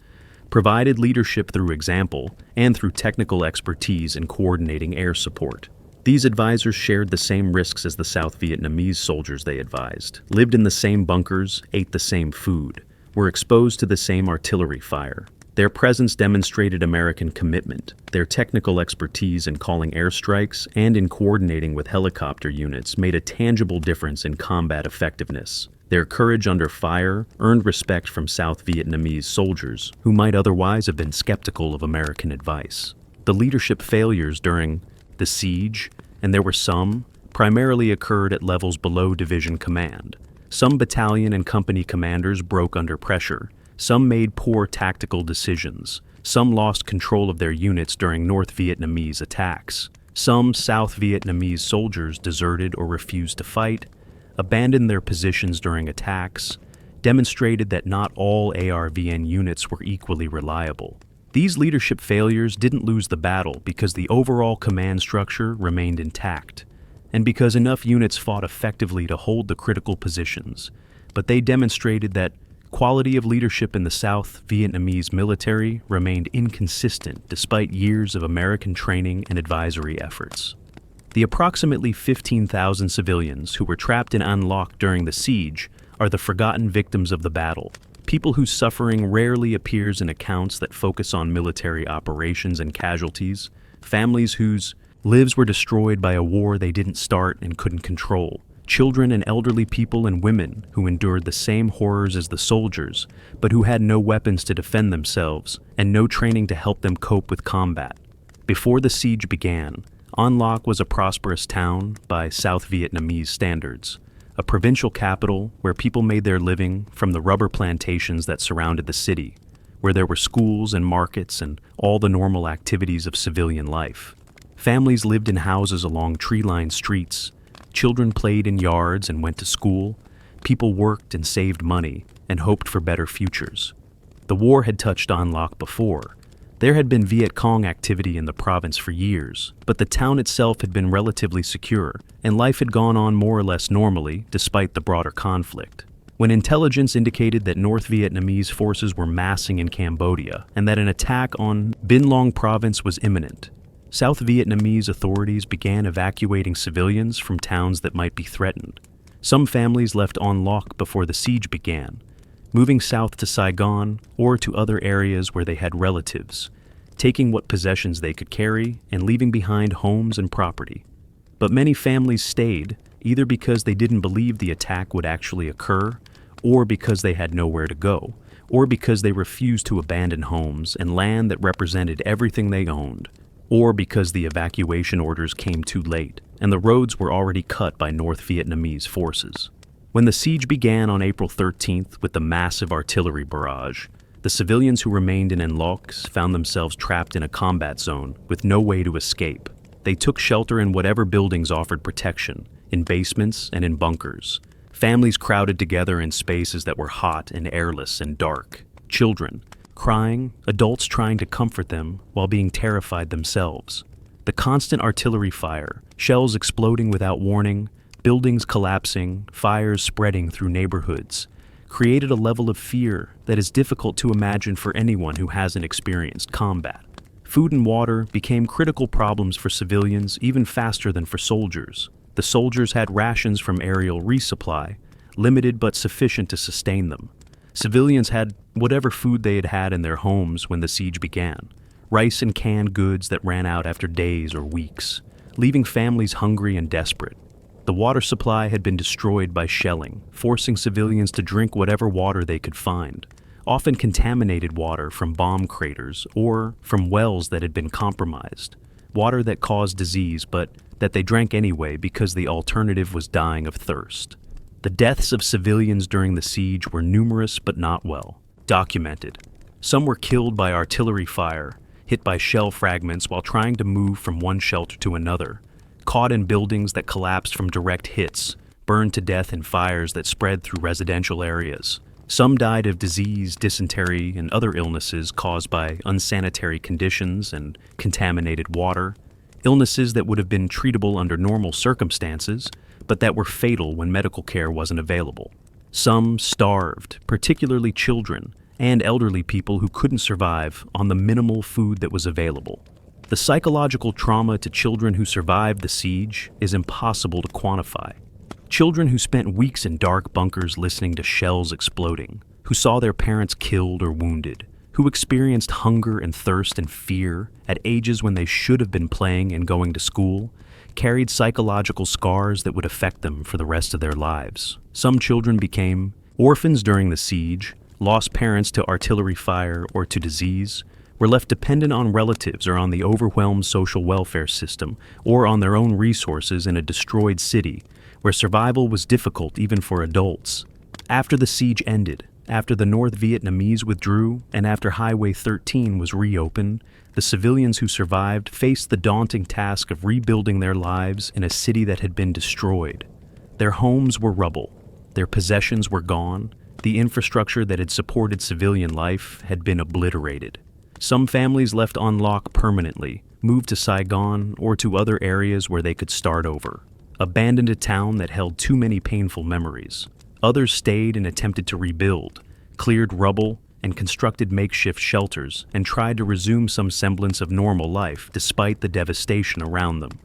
provided leadership through example and through technical expertise in coordinating air support. These advisors shared the same risks as the South Vietnamese soldiers they advised, lived in the same bunkers, ate the same food, were exposed to the same artillery fire. Their presence demonstrated American commitment. Their technical expertise in calling airstrikes and in coordinating with helicopter units made a tangible difference in combat effectiveness. Their courage under fire earned respect from South Vietnamese soldiers who might otherwise have been skeptical of American advice. The leadership failures during the siege, and there were some, primarily occurred at levels below division command. Some battalion and company commanders broke under pressure. Some made poor tactical decisions. Some lost control of their units during North Vietnamese attacks. Some South Vietnamese soldiers deserted or refused to fight, abandoned their positions during attacks, demonstrated that not all ARVN units were equally reliable. These leadership failures didn't lose the battle because the overall command structure remained intact, and because enough units fought effectively to hold the critical positions, but they demonstrated that quality of leadership in the South Vietnamese military remained inconsistent despite years of American training and advisory efforts. The approximately 15,000 civilians who were trapped in An Loc during the siege are the forgotten victims of the battle, people whose suffering rarely appears in accounts that focus on military operations and casualties, families whose lives were destroyed by a war they didn't start and couldn't control, children and elderly people and women who endured the same horrors as the soldiers, but who had no weapons to defend themselves and no training to help them cope with combat. Before the siege began, An Loc was a prosperous town by South Vietnamese standards, a provincial capital where people made their living from the rubber plantations that surrounded the city, where there were schools and markets and all the normal activities of civilian life. Families lived in houses along tree-lined streets. Children played in yards and went to school. People worked and saved money and hoped for better futures. The war had touched An Loc before. There had been Viet Cong activity in the province for years, but the town itself had been relatively secure, and life had gone on more or less normally despite the broader conflict. When intelligence indicated that North Vietnamese forces were massing in Cambodia and that an attack on Binh Long province was imminent, South Vietnamese authorities began evacuating civilians from towns that might be threatened. Some families left An Loc before the siege began, moving south to Saigon or to other areas where they had relatives, taking what possessions they could carry and leaving behind homes and property. But many families stayed, either because they didn't believe the attack would actually occur, or because they had nowhere to go, or because they refused to abandon homes and land that represented everything they owned, or because the evacuation orders came too late and the roads were already cut by North Vietnamese forces. When the siege began on April 13th with the massive artillery barrage, the civilians who remained in An Loc found themselves trapped in a combat zone with no way to escape. They took shelter in whatever buildings offered protection, in basements and in bunkers. Families crowded together in spaces that were hot and airless and dark. Children crying, adults trying to comfort them while being terrified themselves. The constant artillery fire, shells exploding without warning, buildings collapsing, fires spreading through neighborhoods, created a level of fear that is difficult to imagine for anyone who hasn't experienced combat. Food and water became critical problems for civilians even faster than for soldiers. The soldiers had rations from aerial resupply, limited but sufficient to sustain them. Civilians had whatever food they had had in their homes when the siege began, rice and canned goods that ran out after days or weeks, leaving families hungry and desperate. The water supply had been destroyed by shelling, forcing civilians to drink whatever water they could find, often contaminated water from bomb craters or from wells that had been compromised, water that caused disease but that they drank anyway because the alternative was dying of thirst. The deaths of civilians during the siege were numerous but not well documented. Some were killed by artillery fire, hit by shell fragments while trying to move from one shelter to another, caught in buildings that collapsed from direct hits, burned to death in fires that spread through residential areas. Some died of disease, dysentery, and other illnesses caused by unsanitary conditions and contaminated water, illnesses that would have been treatable under normal circumstances, but that were fatal when medical care wasn't available. Some starved, particularly children and elderly people who couldn't survive on the minimal food that was available. The psychological trauma to children who survived the siege is impossible to quantify. Children who spent weeks in dark bunkers listening to shells exploding, who saw their parents killed or wounded, who experienced hunger and thirst and fear at ages when they should have been playing and going to school, carried psychological scars that would affect them for the rest of their lives. Some children became orphans during the siege, lost parents to artillery fire or to disease, were left dependent on relatives or on the overwhelmed social welfare system or on their own resources in a destroyed city where survival was difficult even for adults. After the siege ended, after the North Vietnamese withdrew, and after Highway 13 was reopened, the civilians who survived faced the daunting task of rebuilding their lives in a city that had been destroyed. Their homes were rubble, their possessions were gone, the infrastructure that had supported civilian life had been obliterated. Some families left An Loc permanently, moved to Saigon or to other areas where they could start over, abandoned a town that held too many painful memories. Others stayed and attempted to rebuild, cleared rubble, and constructed makeshift shelters and tried to resume some semblance of normal life despite the devastation around them.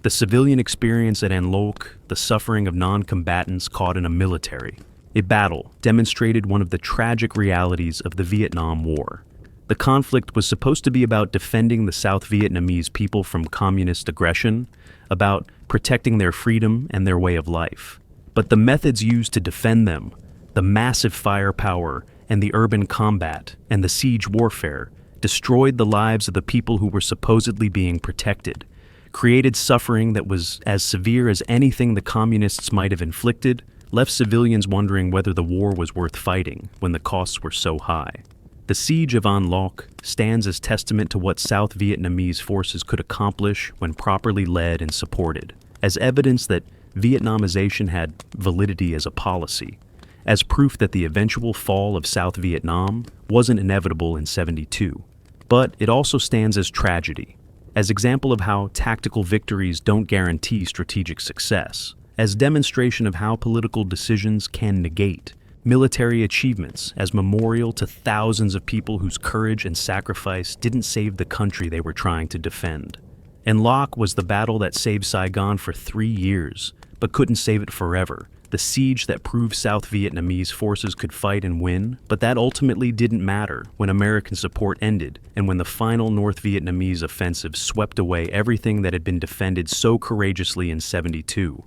The civilian experience at An Loc, the suffering of non-combatants caught in a battle, demonstrated one of the tragic realities of the Vietnam War. The conflict was supposed to be about defending the South Vietnamese people from communist aggression, about protecting their freedom and their way of life. But the methods used to defend them, the massive firepower and the urban combat and the siege warfare, destroyed the lives of the people who were supposedly being protected, created suffering that was as severe as anything the communists might have inflicted, left civilians wondering whether the war was worth fighting when the costs were so high. The siege of An Loc stands as testament to what South Vietnamese forces could accomplish when properly led and supported, as evidence that Vietnamization had validity as a policy, as proof that the eventual fall of South Vietnam wasn't inevitable in '72. But it also stands as tragedy, as example of how tactical victories don't guarantee strategic success, as demonstration of how political decisions can negate military achievements, as memorial to thousands of people whose courage and sacrifice didn't save the country they were trying to defend. An Loc was the battle that saved Saigon for 3 years, but couldn't save it forever. The siege that proved South Vietnamese forces could fight and win, but that ultimately didn't matter when American support ended and when the final North Vietnamese offensive swept away everything that had been defended so courageously in '72.